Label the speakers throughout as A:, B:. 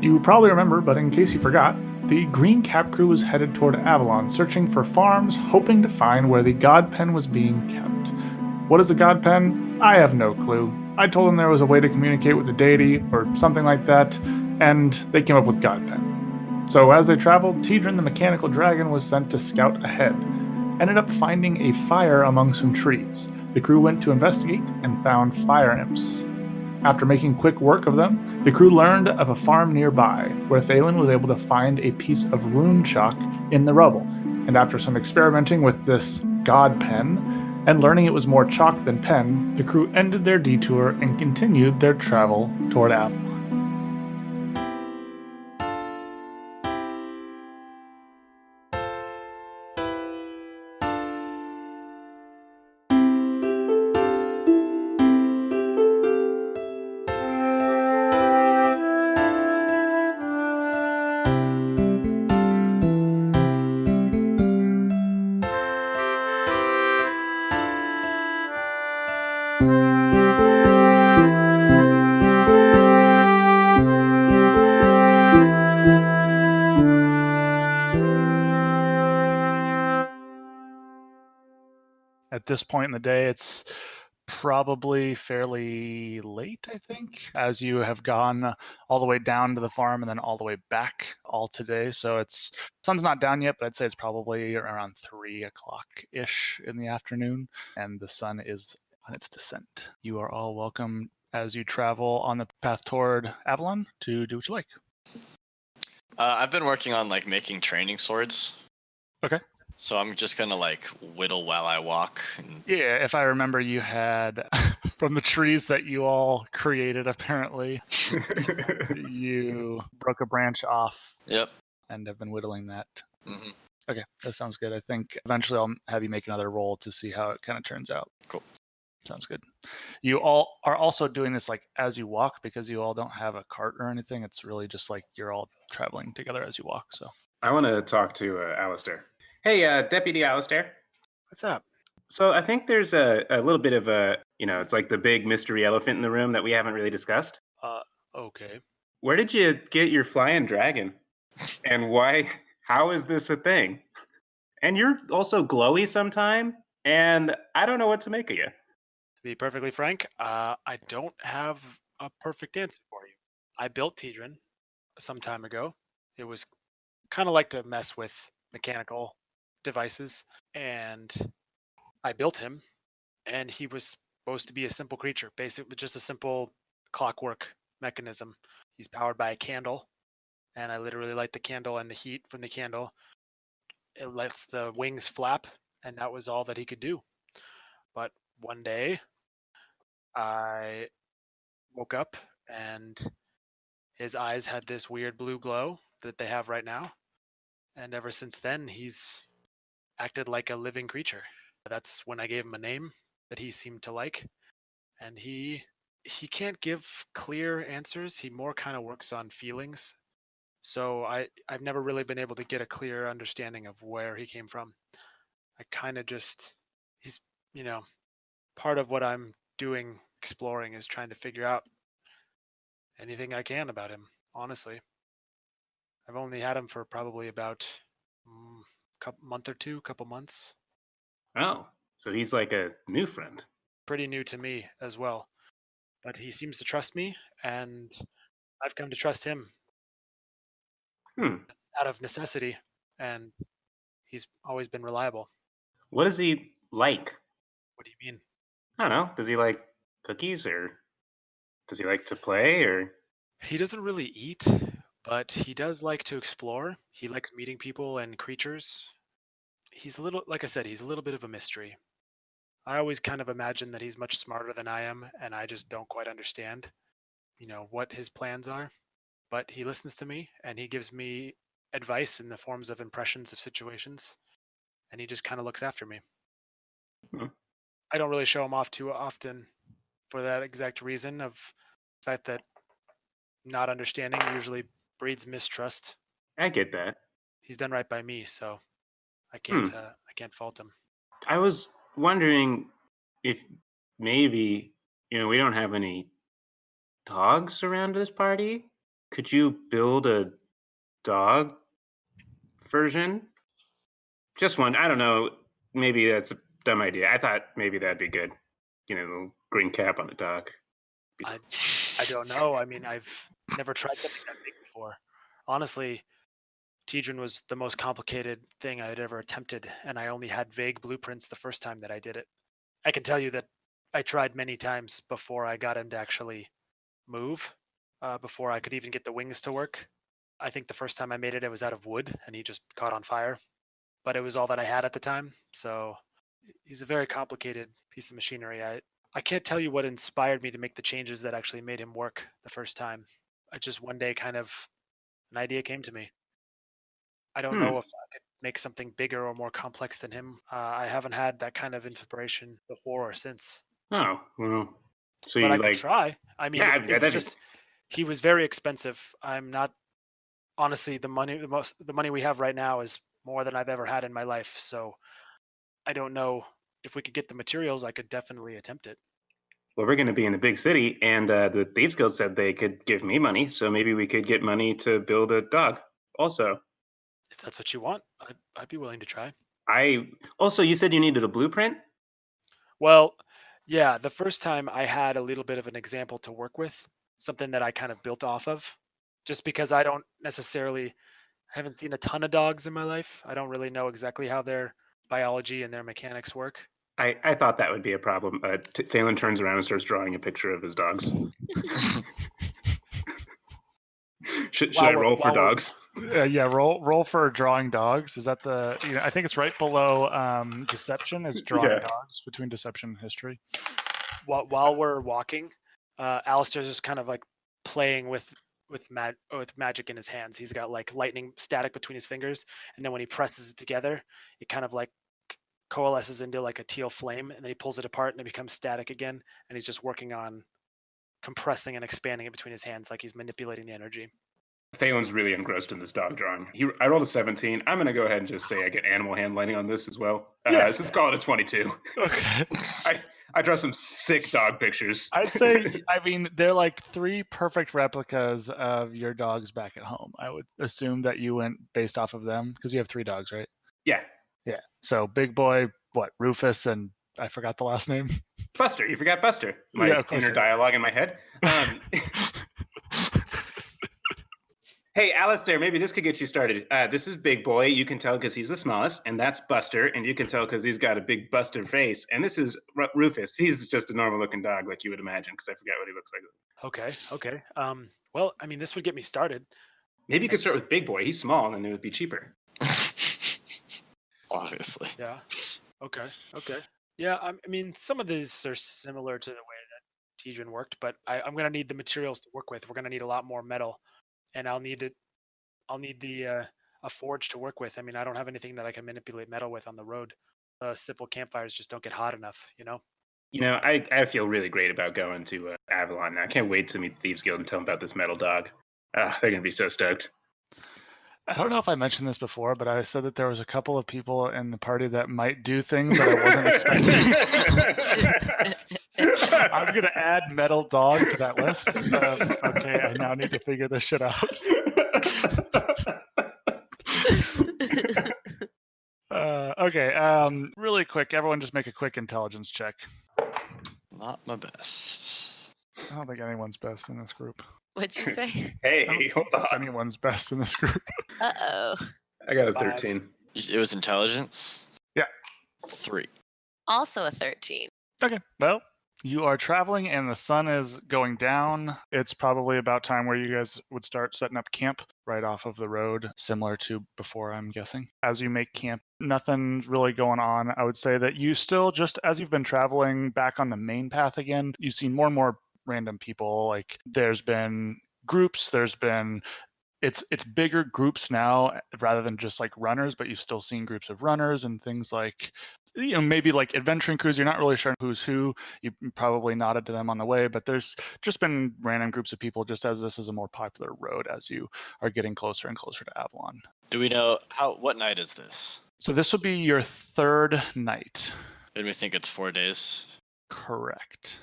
A: You probably remember, but in case you forgot, the Green Cap crew was headed toward Avalon, searching for farms, hoping to find where the God Pen was being kept. What is a God Pen? I have no clue. I told them there was a way to communicate with the deity, or something like that, and they came up with God Pen. So as they traveled, Tidrin the mechanical dragon was sent to scout ahead. Ended up finding a fire among some trees. The crew went to investigate and found fire imps. After making quick work of them, the crew learned of a farm nearby where Thalen was able to find a piece of rune chalk in the rubble. And after some experimenting with this god pen and learning it was more chalk than pen, the crew ended their detour and continued their travel toward Avalon. At this point in the day, it's probably fairly late, I think, as you have gone all the way down to the farm and then all the way back all today. So it's sun's not down yet, but I'd say it's probably around 3 o'clock ish in the afternoon, and the sun is on its descent. You are all welcome as you travel on the path toward Avalon to do what you like.
B: I've been working on making training swords.
A: Okay.
B: So I'm just gonna whittle while I walk.
A: Yeah, if I remember, you had from the trees that you all created, apparently, you broke a branch off.
B: Yep.
A: And have been whittling that.
B: Mm-hmm.
A: Okay, that sounds good. I think eventually I'll have you make another roll to see how it kind of turns out.
B: Cool.
A: Sounds good. You all are also doing this as you walk because you all don't have a cart or anything. It's really just you're all traveling together as you walk. So
C: I want to talk to Alistair. Hey, Deputy Alistair.
D: What's up?
C: So I think there's a little bit of it's like the big mystery elephant in the room that we haven't really discussed.
D: Okay.
C: Where did you get your flying dragon? And why? How is this a thing? And you're also glowy sometime, and I don't know what to make of you.
D: To be perfectly frank, I don't have a perfect answer for you. I built Tidrin some time ago. It was kind of like to mess with mechanical devices, and I built him, and he was supposed to be a simple creature, basically just a simple clockwork mechanism. He's powered by a candle, and I literally light the candle, and the heat from the candle, it lets the wings flap, and that was all that he could do. But one day, I woke up, and his eyes had this weird blue glow that they have right now. And ever since then, he's acted like a living creature. That's when I gave him a name that he seemed to like. And he can't give clear answers. He more kind of works on feelings. So I've never really been able to get a clear understanding of where he came from. I kind of just, he's, part of what I'm doing exploring is trying to figure out anything I can about him, honestly. I've only had him for probably about couple months.
C: Oh, so he's like a new friend.
D: Pretty new to me as well. But he seems to trust me, and I've come to trust him out of necessity, and he's always been reliable.
C: What is he like?
D: What do you mean?
C: I don't know. Does he like cookies, or does he like to play, or?
D: He doesn't really eat, but he does like to explore. He likes meeting people and creatures. He's a little, like I said, he's a little bit of a mystery. I always kind of imagine that he's much smarter than I am, and I just don't quite understand, what his plans are. But he listens to me, and he gives me advice in the forms of impressions of situations, and he just kind of looks after me. I don't really show him off too often for that exact reason of the fact that not understanding usually breeds mistrust.
C: I get that.
D: He's done right by me, so I can't fault him.
C: I was wondering if maybe we don't have any dogs around this party, Could you build a dog version? Just one. I don't know. Maybe that's a dumb idea. I thought maybe that'd be good. You know, little green cap on the dog.
D: I don't know. I mean, I've never tried something that big before. Honestly, Tidron was the most complicated thing I had ever attempted, and I only had vague blueprints the first time that I did it. I can tell you that I tried many times before I got him to actually move, before I could even get the wings to work. I think the first time I made it, it was out of wood, and he just caught on fire. But it was all that I had at the time, so he's a very complicated piece of machinery. I can't tell you what inspired me to make the changes that actually made him work the first time. I just one day kind of an idea came to me. I don't know if I could make something bigger or more complex than him. I haven't had that kind of inspiration before or since,
C: Oh, well. So
D: but
C: you
D: I could
C: like,
D: try. I mean,
C: yeah,
D: it was
C: that'd be,
D: just he was very expensive. I'm not honestly the money we have right now is more than I've ever had in my life. So I don't know if we could get the materials. I could definitely attempt it.
C: well, we're going to be in a big city, and the Thieves Guild said they could give me money, so maybe we could get money to build a dog. Also,
D: If that's what you want, I'd be willing to try.
C: you said you needed a blueprint.
D: Well, yeah, the first time I had a little bit of an example to work with, something that I kind of built off of, just because I don't necessarily haven't seen a ton of dogs in my life. I don't really know exactly how their biology and their mechanics work.
C: I thought that would be a problem. Thalen turns around and starts drawing a picture of his dogs. Should I roll for dogs?
A: Yeah, roll for drawing dogs. Is that the? I think it's right below deception. Is drawing
C: Yeah.
A: dogs between deception and history.
D: While we're walking, Alistair's just kind of like playing with magic in his hands. He's got like lightning static between his fingers, and then when he presses it together, it kind of like coalesces into like a teal flame, and then he pulls it apart and it becomes static again. And he's just working on compressing and expanding it between his hands, like he's manipulating the energy.
C: Thalen's really engrossed in this dog drawing. I rolled a 17. I'm going to go ahead and just say I get animal handlighting on this as well.
A: Yeah.
C: So let's call it a 22.
A: Okay.
C: I draw some sick dog pictures.
A: I'd say, I mean, they're like 3 perfect replicas of your dogs back at home. I would assume that you went based off of them because you have 3 dogs, right?
C: Yeah.
A: Yeah. So Big Boy, Rufus, and I forgot the last name.
C: Buster. You forgot Buster. My
A: Yeah, of course
C: inner
A: I did.
C: dialogue in my head. Hey, Alistair, maybe this could get you started. This is Big Boy. You can tell because he's the smallest. And that's Buster. And you can tell because he's got a big Buster face. And this is Rufus. He's just a normal looking dog like you would imagine because I forgot what he looks like.
D: Okay. Well, I mean, this would get me started.
C: Maybe you could start with Big Boy. He's small and then it would be cheaper.
B: Obviously.
D: Yeah. Okay. Yeah, I mean, some of these are similar to the way that Tidron worked, but I'm going to need the materials to work with. We're going to need a lot more metal, and I'll need the a forge to work with. I mean, I don't have anything that I can manipulate metal with on the road. Simple campfires just don't get hot enough, you know?
C: I feel really great about going to Avalon. I can't wait to meet the Thieves Guild and tell them about this metal dog. They're going to be so stoked.
A: I don't know if I mentioned this before, but I said that there was a couple of people in the party that might do things that I wasn't expecting. I'm going to add metal dog to that list. Okay, I now need to figure this shit out. Okay, really quick. Everyone just make a quick intelligence check.
B: Not my best.
A: I don't think anyone's best in this group.
E: What'd you say?
C: Hey, hold on.
A: It's anyone's best in this group.
E: Uh-oh.
C: I got a
D: 5.
C: 13.
B: It was intelligence?
A: Yeah.
B: 3.
E: Also a 13.
A: Okay, well, you are traveling and the sun is going down. It's probably about time where you guys would start setting up camp right off of the road, similar to before, I'm guessing. As you make camp, nothing's really going on. I would say that you still, just as you've been traveling back on the main path again, you've seen more and more random people. Like there's been groups, it's bigger groups now rather than just like runners, but you've still seen groups of runners and things like, maybe like adventuring crews. You're not really sure who's who. You probably nodded to them on the way, but there's just been random groups of people just as this is a more popular road as you are getting closer and closer to Avalon.
B: Do we know what night is this?
A: So this would be your 3rd night.
B: Made me think it's 4 days.
A: Correct.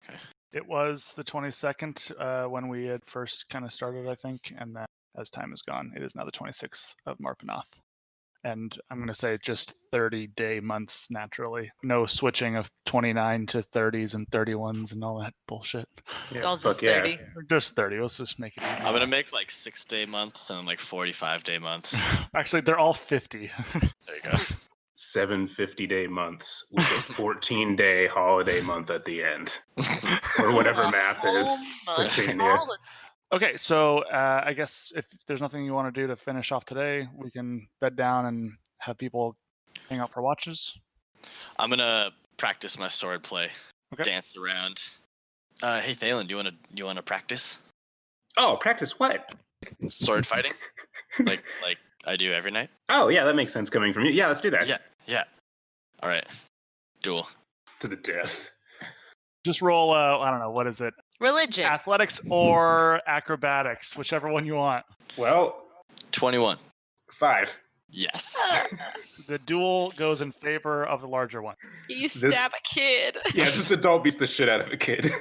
B: Okay.
A: It was the 22nd when we had first kind of started, I think, and then as time has gone, it is now the 26th of Marpanoth. And I'm going to say just 30-day months naturally. No switching of 29 to 30s and 31s and all that bullshit.
E: It's all
C: fuck
E: just 30.
A: Just 30. Let's just make it
B: I'm gonna make like 6-day months and like 45-day months.
A: Actually, they're all 50.
B: There you go.
C: 7 50-day months with a 14-day holiday month at the end. Or whatever
E: A
C: math is.
E: whole month
C: 15, yeah.
E: holiday.
A: Okay, so I guess if there's nothing you want to do to finish off today, we can bed down and have people hang out for watches.
B: I'm gonna practice my sword play.
A: Okay.
B: Dance around. Hey Thalen, do you wanna practice
C: Oh, practice what?
B: sword fighting? like I do every night?
C: Oh, yeah, that makes sense coming from you. Yeah, let's do that.
B: Yeah. All right. Duel.
C: To the death.
A: Just roll, I don't know, what is it?
E: Religion.
A: Athletics or acrobatics, whichever one you want.
C: Well,
B: 21.
C: 5.
B: Yes.
A: The duel goes in favor of the larger one.
E: You stab a kid.
C: Yeah, this adult beats the shit out of a kid.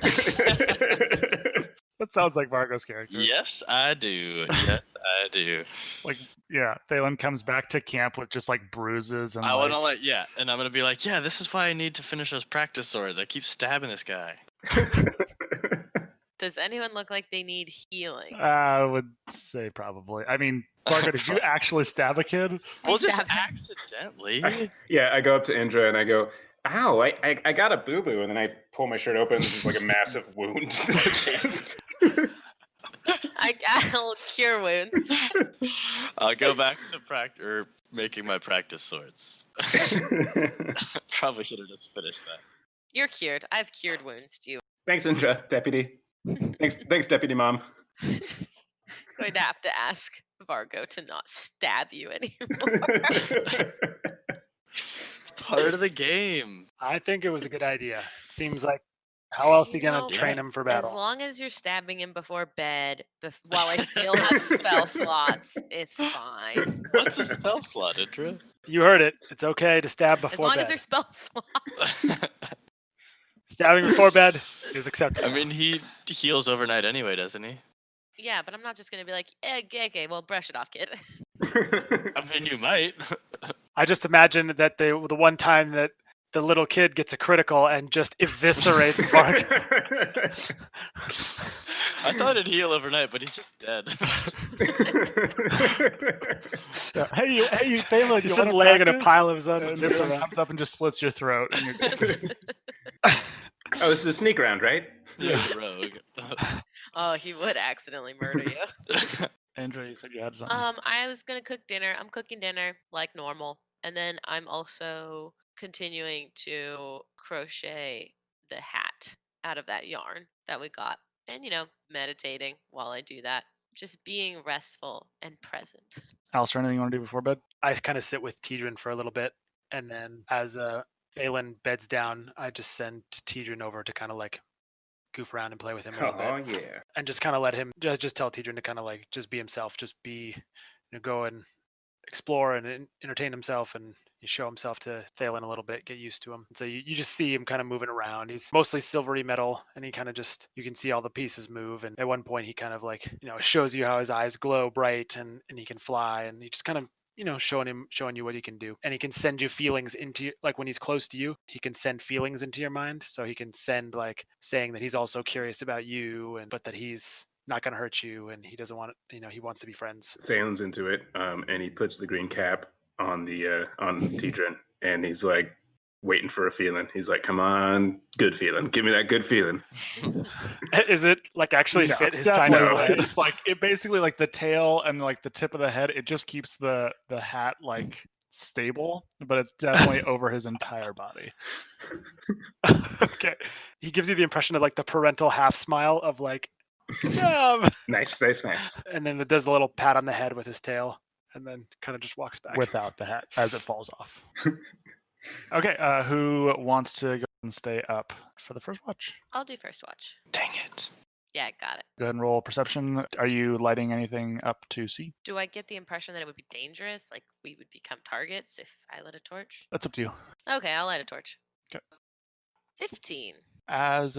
A: That sounds like Vargo's character.
B: Yes, I do. Yes, I do.
A: Like, yeah, Thalen comes back to camp with just like bruises and
B: I
A: like,
B: wanna and I'm gonna be like, yeah, this is why I need to finish those practice swords. I keep stabbing this guy.
E: Does anyone look like they need healing?
A: I would say probably. I mean, Vargo, did you actually stab a kid?
B: Well, just
E: stab him.
B: accidentally.
C: Yeah, I go up to Indra and I go, ow, I got a boo-boo. And then I pull my shirt open and there's like a massive wound in my chest.
E: I'll cure wounds.
B: I'll go back to making my practice swords. Probably should have just finished that.
E: You're cured. I've cured wounds. Do you?
C: Thanks, Indra, deputy. Thanks, deputy mom.
E: Going to have to ask Vargo to not stab you anymore.
B: It's part of the game.
D: I think it was a good idea. Seems like how else are you gonna
E: No,
D: train
B: Yeah.
D: him for
E: As
D: battle?
E: long as you're stabbing him before bed, while I still have spell slots, it's fine.
B: What's a spell slot, Indra?
D: You heard it. It's okay to stab
E: As
D: before
E: long
D: bed.
E: as there's spell slots.
D: Stabbing before bed is acceptable.
B: I mean, he heals overnight anyway, doesn't he?
E: Yeah, but I'm not just gonna be like, okay, well, brush it off, kid.
B: I mean, you might.
D: I just imagine that the one time that the little kid gets a critical and just eviscerates Vargo.
B: I thought it'd heal overnight, but he's just dead.
A: Hey, you, Thalen,
D: He's
A: you
D: just
A: wanna
D: laying in a
A: practice?
D: pile of his own
A: And
D: viscera.
A: Thalen comes up and just slits your throat. And you're...
C: Oh, this is a sneak round, right?
B: Yeah, rogue.
E: Oh, he would accidentally murder you.
A: Andrew, you said you had something.
E: I was gonna cook dinner. I'm cooking dinner like normal, and then I'm also continuing to crochet the hat out of that yarn that we got, and meditating while I do that, just being restful and present.
A: Alistair, anything you want to do before bed?
D: I kind of sit with Tidrin for a little bit, and then as Phelan beds down, I just send Tidrin over to kind of like goof around and play with him a little
C: Oh,
D: bit,
C: yeah.
D: and just kind of let him just tell Tidrin to kind of like just be himself, just be, go and explore and entertain himself, and you show himself to Thalen a little bit, get used to him. So you just see him kind of moving around. He's mostly silvery metal, and he kind of just, you can see all the pieces move. And at one point he kind of like, shows you how his eyes glow bright and he can fly, and he just kind of, showing you what he can do. And he can send you feelings into, like when he's close to you, he can send feelings into your mind. So he can send like saying that he's also curious about you, but that he's not going to hurt you, and he doesn't want, he wants to be friends.
C: Thalen's into it, and he puts the green cap on the on Tidrin, and he's like waiting for a feeling. He's like, "Come on, good feeling. Give me that good feeling."
D: Is it like actually
A: No,
D: fit his
A: definitely
D: tiny
C: No.
D: little
A: not.
D: head?
A: It's like it basically like the tail and like the tip of the head. It just keeps the hat like stable, but it's definitely over his entire body.
D: Okay, he gives you the impression of like the parental half smile of like, good job,
C: Nice.
D: and then it does a little pat on the head with his tail, and then kind of just walks back.
A: Without the hat as it falls off. Okay, who wants to go and stay up for the first watch?
E: I'll do first watch.
B: Dang it.
E: Yeah, I got it.
A: Go ahead and roll perception. Are you lighting anything up to see?
E: Do I get the impression that it would be dangerous? Like we would become targets if I lit a torch?
A: That's up to you.
E: Okay, I'll light a torch.
A: 'Kay.
E: 15.
A: As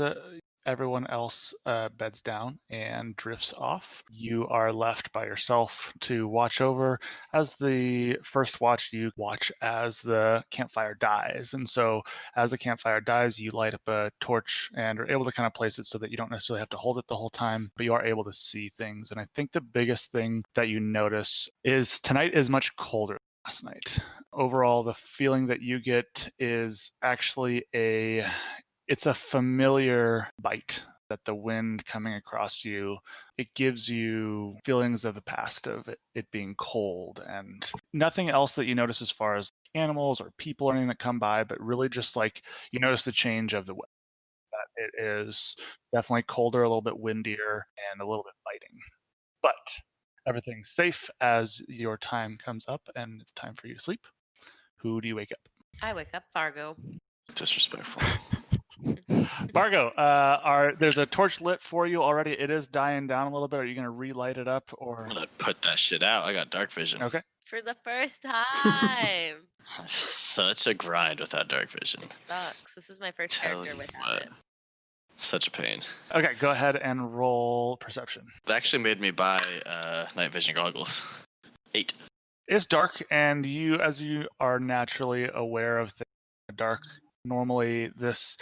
A: Everyone else beds down and drifts off. You are left by yourself to watch over. As the first watch, you watch as the campfire dies. And so as the campfire dies, you light up a torch and are able to kind of place it so that you don't necessarily have to hold it the whole time, but you are able to see things. And I think the biggest thing that you notice is tonight is much colder than last night. Overall, the feeling that you get is actually it's a familiar bite that the wind coming across you, it gives you feelings of the past of it being cold, and nothing else that you notice as far as animals or people or anything that come by, but really just like you notice the change of the weather. That it is definitely colder, a little bit windier, and a little bit biting. But everything's safe as your time comes up and it's time for you to sleep. Who do you wake up?
E: I wake up Fargo.
B: Disrespectful.
A: Margo, there's a torch lit for you already. It is dying down a little bit. Are you gonna relight it up or?
B: I'm gonna put that shit out. I got dark vision.
A: Okay.
E: For the first time.
B: Such a grind without dark vision.
E: It sucks. This is my first
B: Tell
E: character
B: you
E: without
B: what.
E: it.
B: Such a pain.
A: Okay, go ahead and roll perception.
B: It actually made me buy night vision goggles. 8.
A: It's dark, and as you are naturally aware of the dark, normally this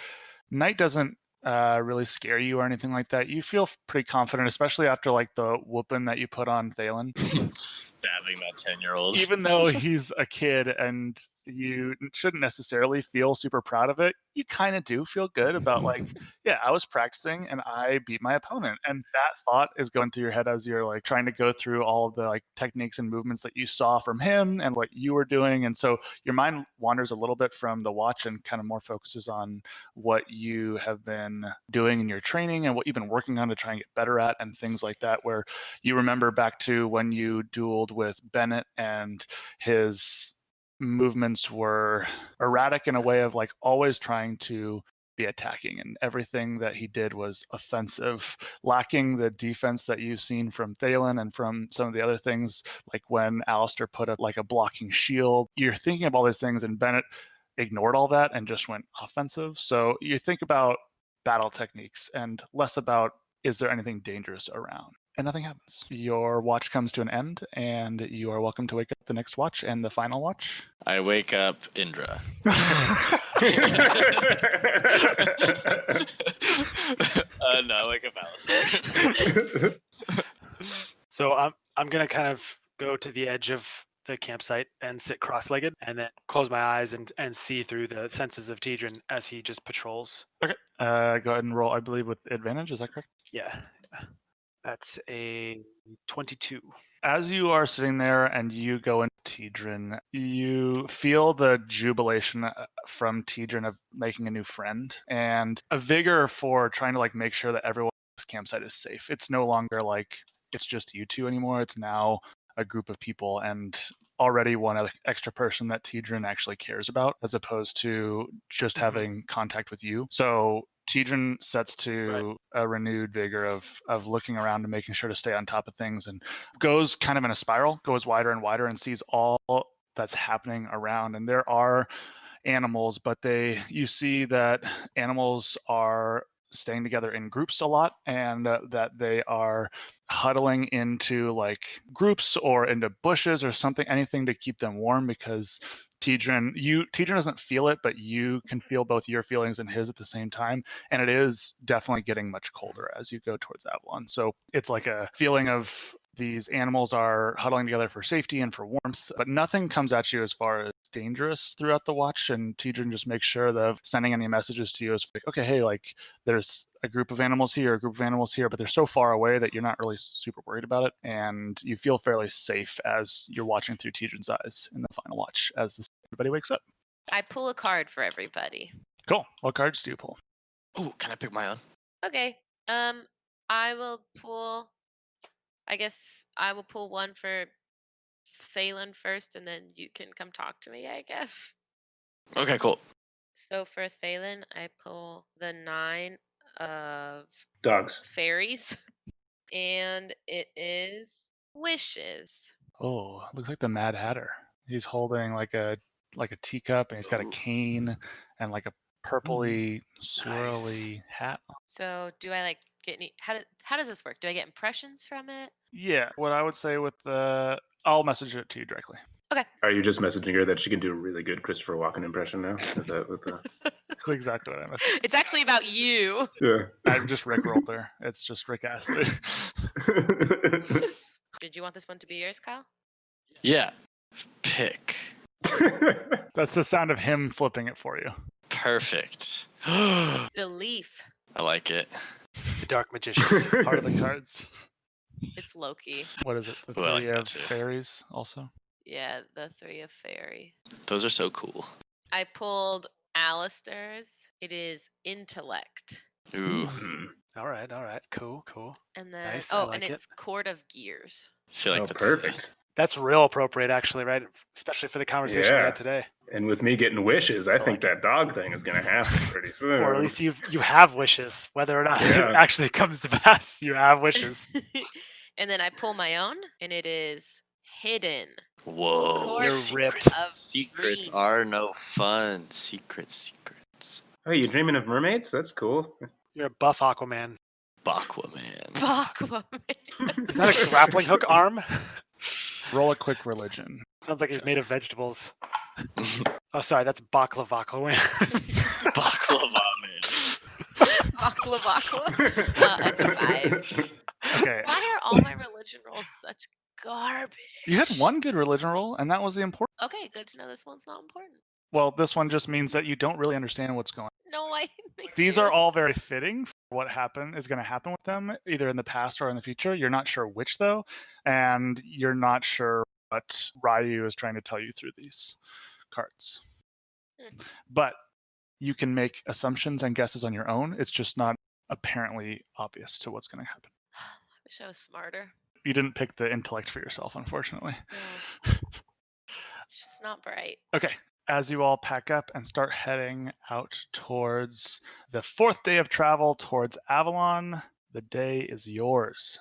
A: night doesn't really scare you or anything like that. You feel pretty confident, especially after like the whooping that you put on Thalen.
B: Stabbing that 10-year-old.
A: Even though he's a kid and you shouldn't necessarily feel super proud of it, you kind of do feel good about like, yeah, I was practicing and I beat my opponent. And that thought is going through your head as you're like trying to go through all of the like techniques and movements that you saw from him and what you were doing. And so your mind wanders a little bit from the watch and kind of more focuses on what you have been doing in your training and what you've been working on to try and get better at and things like that, where you remember back to when you dueled with Bennett and his movements were erratic in a way of like always trying to be attacking, and everything that he did was offensive, lacking the defense that you've seen from Thalen and from some of the other things, like when Alistair put up like a blocking shield. You're thinking of all these things, and Bennett ignored all that and just went offensive. So you think about battle techniques and less about is there anything dangerous around, and nothing happens. Your watch comes to an end, and you are welcome to wake up the next watch and the final watch.
B: I wake up Indra. No, I wake up Alistair.
D: So I'm gonna kind of go to the edge of the campsite and sit cross-legged, and then close my eyes and see through the senses of Tidrin as he just patrols.
A: Okay. Go ahead and roll, I believe, with advantage. Is that correct?
D: Yeah, that's a 22.
A: As you are sitting there and you go into Tidrin, you feel the jubilation from Tidrin of making a new friend and a vigor for trying to like make sure that everyone at this campsite is safe. It's no longer like it's just you two anymore. It's now a group of people and already one extra person that Tidrin actually cares about, as opposed to just having contact with you. So Tidrin sets to a renewed vigor of looking around and making sure to stay on top of things, and goes kind of in a spiral, goes wider and wider, and sees all that's happening around. And there are animals, but you see that animals are staying together in groups a lot, and that they are huddling into like groups or into bushes or something, anything to keep them warm, because Tidrin doesn't feel it, but you can feel both your feelings and his at the same time. And it is definitely getting much colder as you go towards Avalon. So it's like a feeling of these animals are huddling together for safety and for warmth, but nothing comes at you as far as dangerous throughout the watch. And Tidrin just makes sure that sending any messages to you is like, okay, hey, like there's a group of animals here, a group of animals here, but they're so far away that you're not really super worried about it. And you feel fairly safe as you're watching through Tidrin's eyes in the final watch as everybody wakes up.
E: I pull a card for everybody.
A: Cool. What cards do you pull?
B: Oh, can I pick my own?
E: Okay. I will pull. I guess I will pull one for Thalen first, and then you can come talk to me, I guess.
B: Okay, cool.
E: So for Thalen, I pull the 9 of
C: Dogs.
E: fairies, and it is wishes.
A: Oh, looks like the Mad Hatter. He's holding like a teacup, and he's got a cane and like a purpley swirly hat.
E: So do I like get any? How does this work? Do I get impressions from it?
A: Yeah, what I would say with the, I'll message it to you directly.
E: Okay.
C: Are you just messaging her that she can do a really good Christopher Walken impression now? Is that what the?
A: That's exactly what I messaged.
E: It's actually about you.
C: Yeah.
A: I just Rick rolled there. It's just Rick Astley.
E: Did you want this one to be yours, Kyle?
B: Yeah. Pick.
A: That's the sound of him flipping it for you.
B: Perfect. I
E: Belief.
B: like it.
D: The Dark Magician.
A: Part of the cards.
E: It's Loki.
A: What is it? The
B: Ooh, I like
A: three
B: that
A: of
B: too.
A: fairies also?
E: Yeah, the 3 of Fairy.
B: Those are so cool.
E: I pulled Alistair's. It is intellect.
B: Ooh.
C: Hmm.
D: All right. Cool.
E: And then
D: Nice, I like
E: and
D: it.
E: it's Court of Gears.
B: I feel like
C: Oh,
B: that's
C: perfect.
D: That's real appropriate, actually, right? Especially for the conversation we
C: Yeah.
D: had today.
C: And with me getting wishes, I think
D: like
C: that dog thing is going to happen pretty soon.
D: Or at least you have wishes, whether or not
C: Yeah.
D: it actually comes to pass. You have wishes.
E: And then I pull my own, and it is hidden.
B: Whoa.
E: Court
D: You're
B: secrets.
D: ripped.
E: of
B: Secrets
E: Dreams.
B: are no fun. Secrets.
C: Oh, you dreaming of mermaids? That's cool.
D: You're a buff Aquaman.
B: Aquaman.
E: Aquaman.
D: Is that a grappling hook arm?
A: Roll a quick religion.
D: Sounds like he's made of vegetables. Oh, sorry, that's baklava.
B: Baklava man.
E: Bakla. That's a 5.
A: Okay.
E: Why are all my religion rolls such garbage?
A: You had one good religion roll, and that was the important.
E: Okay, good to know this one's not important.
A: Well, this one just means that you don't really understand what's going on.
E: No, I think
A: These
E: too.
A: are all very fitting for what is going to happen with them, either in the past or in the future. You're not sure which, though, and you're not sure what Ryu is trying to tell you through these cards. But you can make assumptions and guesses on your own. It's just not apparently obvious to what's going to happen.
E: I wish I was smarter.
A: You didn't pick the intellect for yourself, unfortunately.
E: No. It's just not bright.
A: Okay. As you all pack up and start heading out towards the 4th day of travel towards Avalon, the day is yours.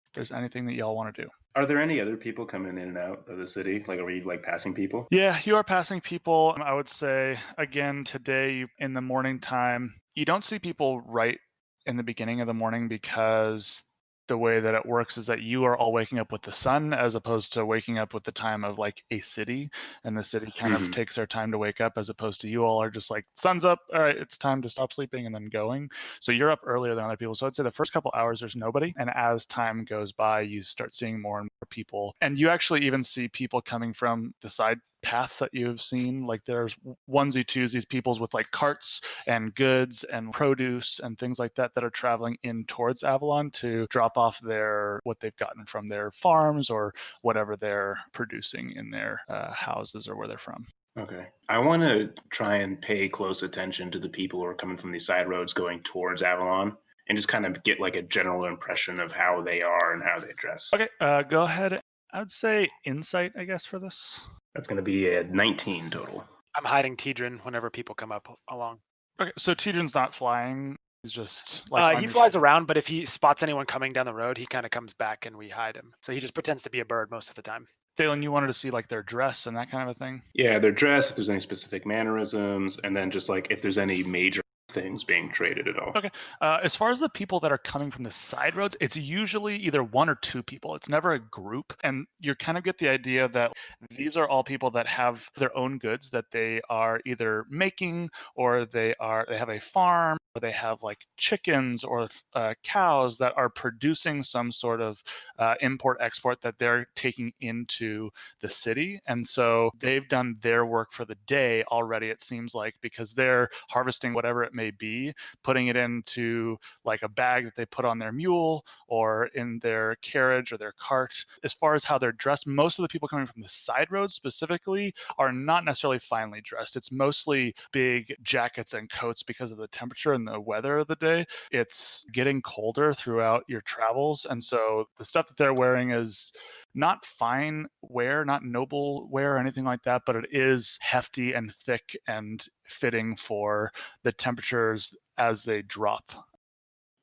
A: If there's anything that y'all want to do.
C: Are there any other people coming in and out of the city? Like, are we like passing people?
A: Yeah, you are passing people. I would say, again, today in the morning time, you don't see people right in the beginning of the morning because the way that it works is that you are all waking up with the sun as opposed to waking up with the time of like a city, and the city kind of takes their time to wake up, as opposed to you all are just like, sun's up, all right, it's time to stop sleeping and then going. So you're up earlier than other people. So I'd say the first couple hours there's nobody, and as time goes by you start seeing more and more people, and you actually even see people coming from the side paths that you've seen. Like there's onesie twosies, peoples with like carts and goods and produce and things like that that are traveling in towards Avalon to drop off what they've gotten from their farms or whatever they're producing in their houses or where they're from.
C: Okay. I want to try and pay close attention to the people who are coming from these side roads going towards Avalon and just kind of get like a general impression of how they are and how they dress.
A: Okay, go ahead. I would say insight, I guess, for this.
C: That's going to be a 19 total.
D: I'm hiding Tidrin whenever people come up along.
A: Okay, so Tidrin's not flying. He's just like
D: He flies around, but if he spots anyone coming down the road, he kind of comes back and we hide him. So he just pretends to be a bird most of the time.
A: Dalen, you wanted to see like their dress and that kind of a thing?
C: Yeah, their dress, if there's any specific mannerisms, and then just like if there's any major things being traded at all.
A: Okay. As far as the people that are coming from the side roads, it's usually either one or two people. It's never a group. And you kind of get the idea that these are all people that have their own goods that they are either making, or they have a farm, or they have like chickens or cows that are producing some sort of import export that they're taking into the city. And so they've done their work for the day already, it seems like, because they're harvesting whatever it may be, putting it into like a bag that they put on their mule or in their carriage or their cart. As far as how they're dressed, most of the people coming from the side roads specifically are not necessarily finely dressed. It's mostly big jackets and coats because of the temperature and the weather of the day. It's getting colder throughout your travels, and so the stuff that they're wearing is not fine wear, not noble wear or anything like that, but it is hefty and thick and fitting for the temperatures as they drop.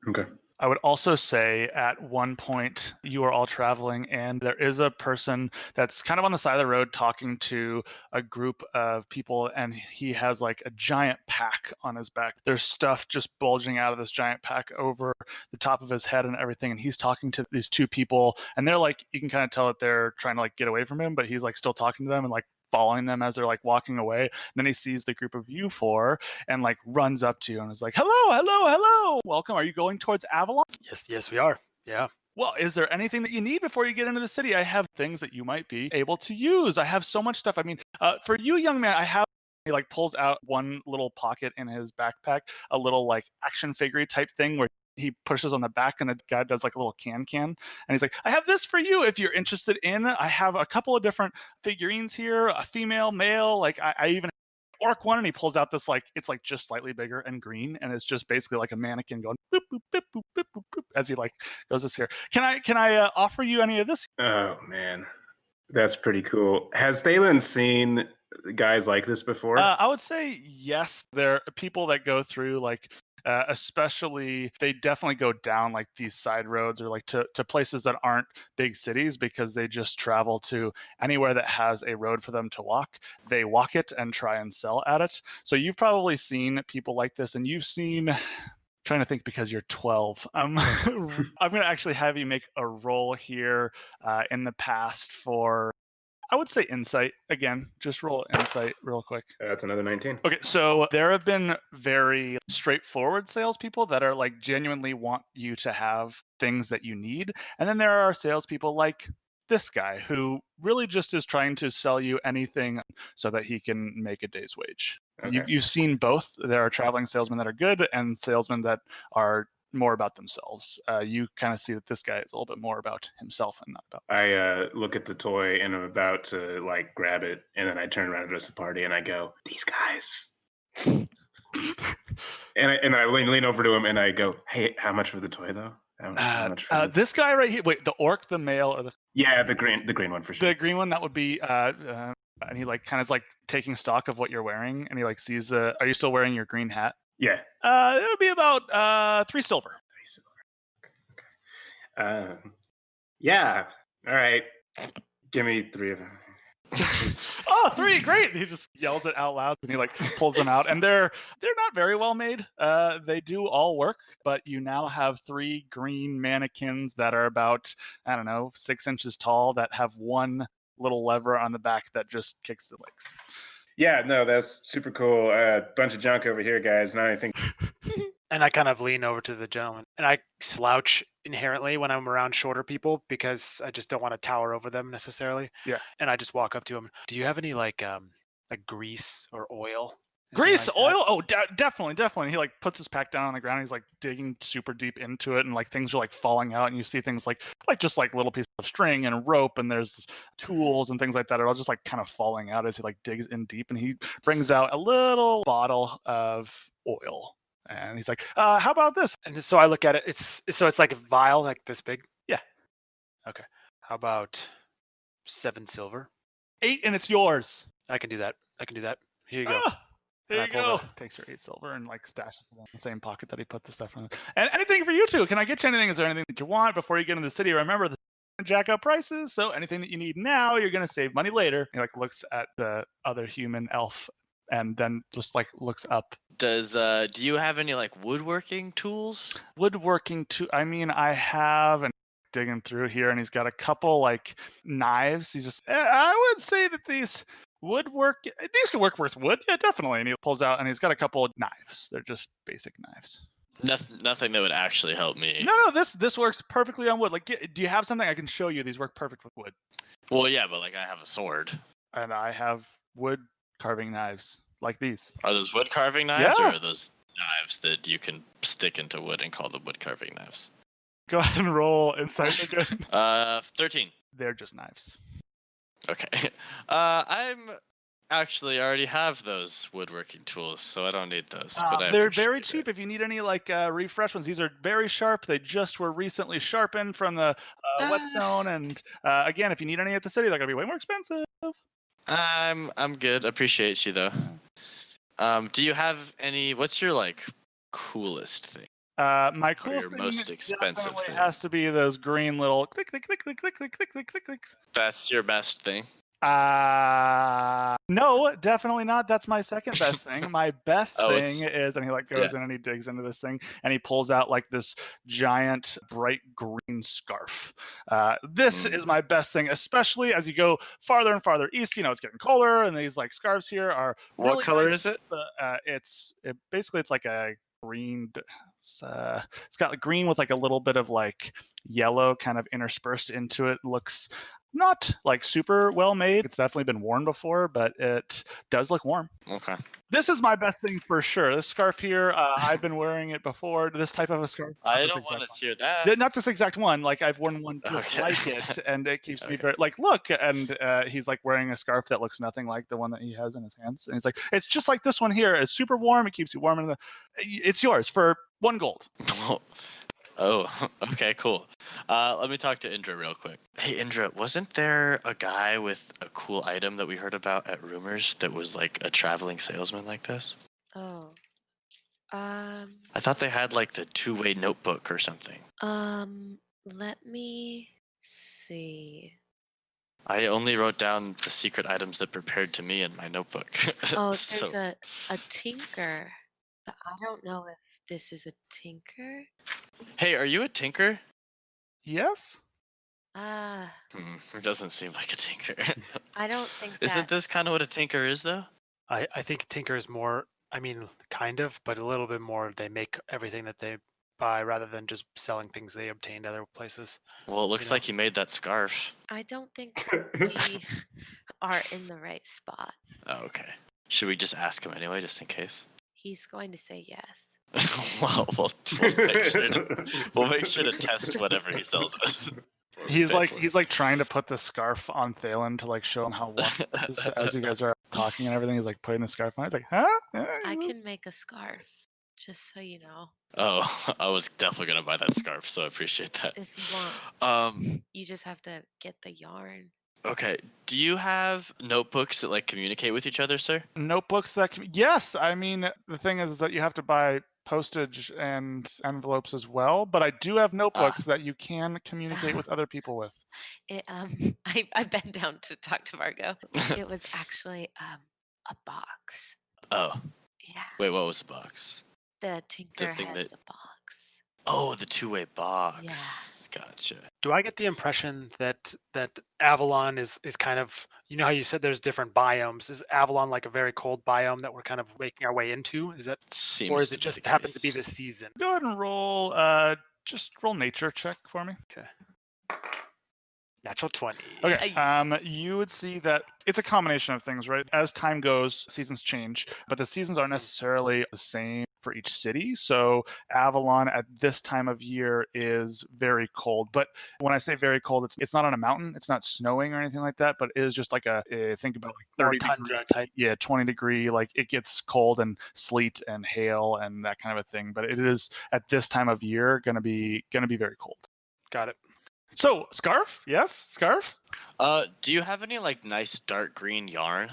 C: Okay.
A: I would also say at one point you are all traveling and there is a person that's kind of on the side of the road talking to a group of people, and he has like a giant pack on his back. There's stuff just bulging out of this giant pack over the top of his head and everything, and he's talking to these two people, and they're like, you can kind of tell that they're trying to like get away from him, but he's like still talking to them and like following them as they're like walking away. And then he sees the group of you four and like runs up to you and is like, hello, hello, hello, welcome. Are you going towards Avalon?
D: Yes, we are. Yeah.
A: Well, is there anything that you need before you get into the city? I have things that you might be able to use. I have so much stuff. I mean, for you, young man, I have. He like pulls out one little pocket in his backpack, a little like action figure type thing where he pushes on the back and the guy does like a little can. And he's like, I have this for you if you're interested in. I have a couple of different figurines here, a female, male. Like I even orc one, and he pulls out this like, it's like just slightly bigger and green, and it's just basically like a mannequin going boop, boop, boop, boop, boop, boop, boop, as he like goes this here. Can I offer you any of this?
C: Oh man, that's pretty cool. Has Thalen seen guys like this before?
A: I would say yes. There are people that go through like especially they definitely go down like these side roads or like to places that aren't big cities because they just travel to anywhere that has a road for them to walk. They walk it and try and sell at it. So you've probably seen people like this, and you've seen, trying to think because you're 12. I'm going to actually have you make a roll here in the past for, I would say insight. Again, just roll insight real quick.
C: That's another 19.
A: Okay, so there have been very straightforward salespeople that are like genuinely want you to have things that you need. And then there are salespeople like this guy who really just is trying to sell you anything so that he can make a day's wage.
C: Okay.
A: You've seen both. There are traveling salesmen that are good and salesmen that are more about themselves. You kind of see that this guy is a little bit more about himself and not about.
C: I look at the toy and I'm about to like grab it, and then I turn around to the party and I go, "These guys." and I lean over to him and I go, "Hey, how much for the toy though? How much for
A: this guy right here? Wait, the orc, the male, or the
C: Yeah, the green one for sure.
A: the green one? That would be. And he like kind of is like taking stock of what you're wearing, and he like sees the. Are you still wearing your green hat?
C: Yeah.
A: It would be about 3 silver.
C: 3 silver. Yeah. All right. Give me 3 of them.
A: Oh, 3, great! He just yells it out loud, and he like pulls them out, and they're not very well made. They do all work, but you now have 3 green mannequins that are about, I don't know, 6 inches tall that have one little lever on the back that just kicks the legs.
C: Yeah, no, that's super cool. Bunch of junk over here, guys. Not anything.
D: And I kind of lean over to the gentleman, and I slouch inherently when I'm around shorter people because I just don't want to tower over them necessarily.
A: Yeah.
D: And I just walk up to him. Do you have any like grease or oil?
A: Grease,
D: Anything like that?
A: oil? Oh, definitely. He like puts his pack down on the ground. And he's like digging super deep into it, and like things are like falling out, and you see things like just like little pieces of string and rope, and there's tools and things like that are all just like kind of falling out as he like digs in deep, and he brings out a little bottle of oil, and he's like, "How about this?"
D: And so I look at it. It's like a vial like this big.
A: Yeah.
D: Okay. How about 7 silver?
A: 8, and it's yours.
D: I can do that. Here you go.
A: There
D: And
A: you
D: I pull
A: go. Takes your 8 silver and like stashes it in the same pocket that he put the stuff in. And anything for you two? Can I get you anything? Is there anything that you want before you get into the city? Remember the jack up prices. So anything that you need now, you're gonna save money later. He like looks at the other human elf and then just like looks up.
B: Do you have any like woodworking tools?
A: Woodworking I mean, I have, and digging through here, and he's got a couple like knives. He's just, I would say that these could work with wood. Yeah, definitely. And he pulls out, and he's got a couple of knives. They're just basic knives.
B: Nothing that would actually help me.
A: No, this works perfectly on wood. Like, do you have something I can show you? These work perfect with wood.
B: Well, yeah, but like I have a sword.
A: And I have wood carving knives like these.
B: Are those wood carving knives,
A: Yeah.
B: or are those knives that you can stick into wood and call them wood carving knives?
A: Go ahead and roll insight again.
B: 13.
A: They're just knives.
B: Okay. I'm actually already have those woodworking tools, so I don't need those. But I
A: They're very
B: appreciate
A: cheap
B: it.
A: if you need any like refresh ones. These are very sharp. They just were recently sharpened from the whetstone. And again, if you need any at the city, they're gonna be way more expensive.
B: I'm good. Appreciate you though. Do you have any? What's your like coolest thing?
A: My
B: Or
A: coolest
B: your
A: thing
B: most expensive
A: definitely
B: thing?
A: has to be those green little click, click, click, click, click, click, click, click, click, clicks.
B: That's your best thing.
A: No, definitely not. That's my second best thing. My best
B: Oh,
A: thing is, and he like goes in and he digs into this thing and he pulls out like this giant bright green scarf. This is my best thing, especially as you go farther and farther east. You know, it's getting colder, and these like scarves here are
B: What
A: really
B: color
A: nice.
B: is it?
A: Basically it's like a green. It's got like green with like a little bit of like yellow kind of interspersed into it. Looks not like super well made. It's definitely been worn before, but it does look warm.
B: Okay.
A: This is my best thing for sure. This scarf here, I've been wearing it before. This type of a scarf.
B: I don't want to hear that.
A: Not this exact one. Like I've worn one just
B: Okay.
A: like it, and it keeps me
B: Okay.
A: very like look. And he's like wearing a scarf that looks nothing like the one that he has in his hands. And he's like, it's just like this one here. It's super warm. It keeps you warm. It's yours for 1 gold.
B: Oh, okay, cool. Let me talk to Indra real quick. Hey, Indra, wasn't there a guy with a cool item that we heard about at Rumors that was like a traveling salesman like this?
E: Oh.
B: I thought they had like the two-way notebook or something.
E: Let me see.
B: I only wrote down the secret items that prepared to me in my notebook.
E: Oh,
B: So,
E: there's a tinker. But I don't know if this is a tinker.
B: hey, are you a tinker?
A: Yes.
B: It doesn't seem like a tinker.
E: I don't think
B: Isn't
E: that.
B: this kind of what a tinker is, though?
D: I think Tinker is more, I mean, kind of, but a little bit more. They make everything that they buy rather than just selling things they obtained other places.
B: Well, it looks
D: know.
B: like he made that scarf.
E: I don't think we are in the right spot.
B: Oh, okay. Should we just ask him anyway, just in case?
E: He's going to say yes.
B: Well, we'll make sure to test whatever he sells us.
A: He's like trying to put the scarf on Thalen to like show him how warm it is as you guys are talking and everything. He's like putting the scarf on. He's like, huh?
E: I can make a scarf, just so you know.
B: Oh, I was definitely gonna buy that scarf, so I appreciate that.
E: If you want, you just have to get the yarn.
B: Okay. Do you have notebooks that like communicate with each other, sir?
A: Notebooks that can, yes. I mean, the thing is that you have to buy postage and envelopes as well, but I do have notebooks that you can communicate with other people with.
E: I bent down to talk to Margot. It was actually a box.
B: Oh.
E: Yeah.
B: Wait, what was the box?
E: The tinker
B: thing
E: has
B: that-
E: the box.
B: Oh, the two-way box. Gotcha.
D: Do I get the impression that Avalon is kind of, you know how you said there's different biomes? Is Avalon like a very cold biome that we're kind of making our way into? Is that,
B: Seems
D: or is
B: to
D: it
B: be
D: just
B: the
D: happen to be
B: case.
D: this season?
A: Go ahead and roll. Just roll nature check for me.
D: Okay. Natural 20.
A: Okay. You would see that it's a combination of things, right? As time goes, seasons change, but the seasons aren't necessarily the same for each city. So Avalon at this time of year is very cold. But when I say very cold, it's not on a mountain. It's not snowing or anything like that. But it is just like think about like
D: More
A: 30
D: tundra
A: degree,
D: type.
A: yeah, 20 degree. Like it gets cold and sleet and hail and that kind of a thing. But it is at this time of year gonna be very cold.
D: Got it.
A: So scarf, yes, scarf.
B: Do you have any like nice dark green yarn?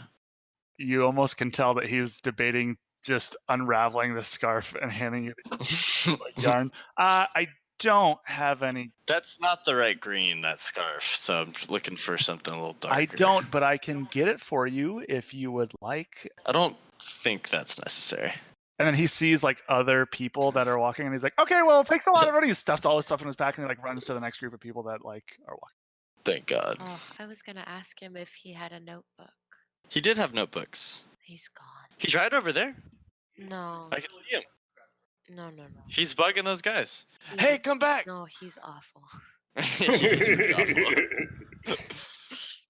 A: You almost can tell that he's debating just unraveling the scarf and handing you the yarn. I don't have any.
B: That's not the right green, that scarf. So I'm looking for something a little darker.
A: I don't, but I can get it for you if you would like.
B: I don't think that's necessary.
A: And then he sees like other people that are walking, and he's like, "Okay, well, it takes a lot of money." He stuffs all his stuff in his back, and he like runs to the next group of people that like are walking.
B: Thank God.
E: Oh, I was gonna ask him if he had a notebook.
B: He did have notebooks.
E: He's gone.
B: He's right over there.
E: No.
B: I can see him.
E: No.
B: He's bugging those guys.
E: He
B: Hey,
E: is-
B: come back!
E: No, he's awful.
B: He's pretty awful.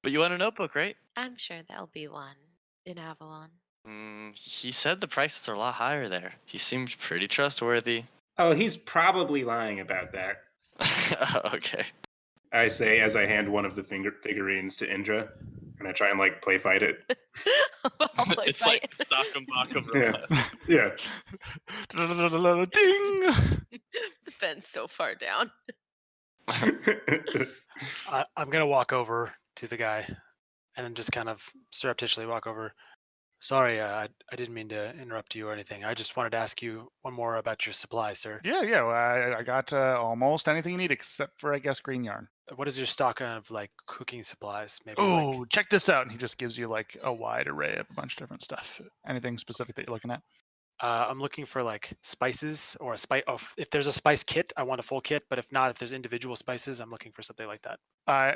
B: But you want a notebook, right?
E: I'm sure there'll be one in Avalon.
B: He said the prices are a lot higher there. He seemed pretty trustworthy.
C: Oh, he's probably lying about that.
B: Okay.
C: I say as I hand one of the figurines to Indra, and I try and like play fight it.
E: I'll play
B: It's
E: fight.
B: like Stock and Bach of
C: Yeah.
B: romance.
A: Ding!
E: Ben's so far down.
D: I'm gonna walk over to the guy, and then just kind of surreptitiously walk over. Sorry, I didn't mean to interrupt you or anything. I just wanted to ask you one more about your supply, sir.
A: Yeah, yeah. Well, I got almost anything you need except for, I guess, green yarn.
D: What is your stock of like cooking supplies? Maybe
A: Oh,
D: like
A: check this out. And he just gives you like a wide array of a bunch of different stuff. Anything specific that you're looking at?
D: I'm looking for like spices or a spice. Oh, if there's a spice kit, I want a full kit. But if not, if there's individual spices, I'm looking for something like that.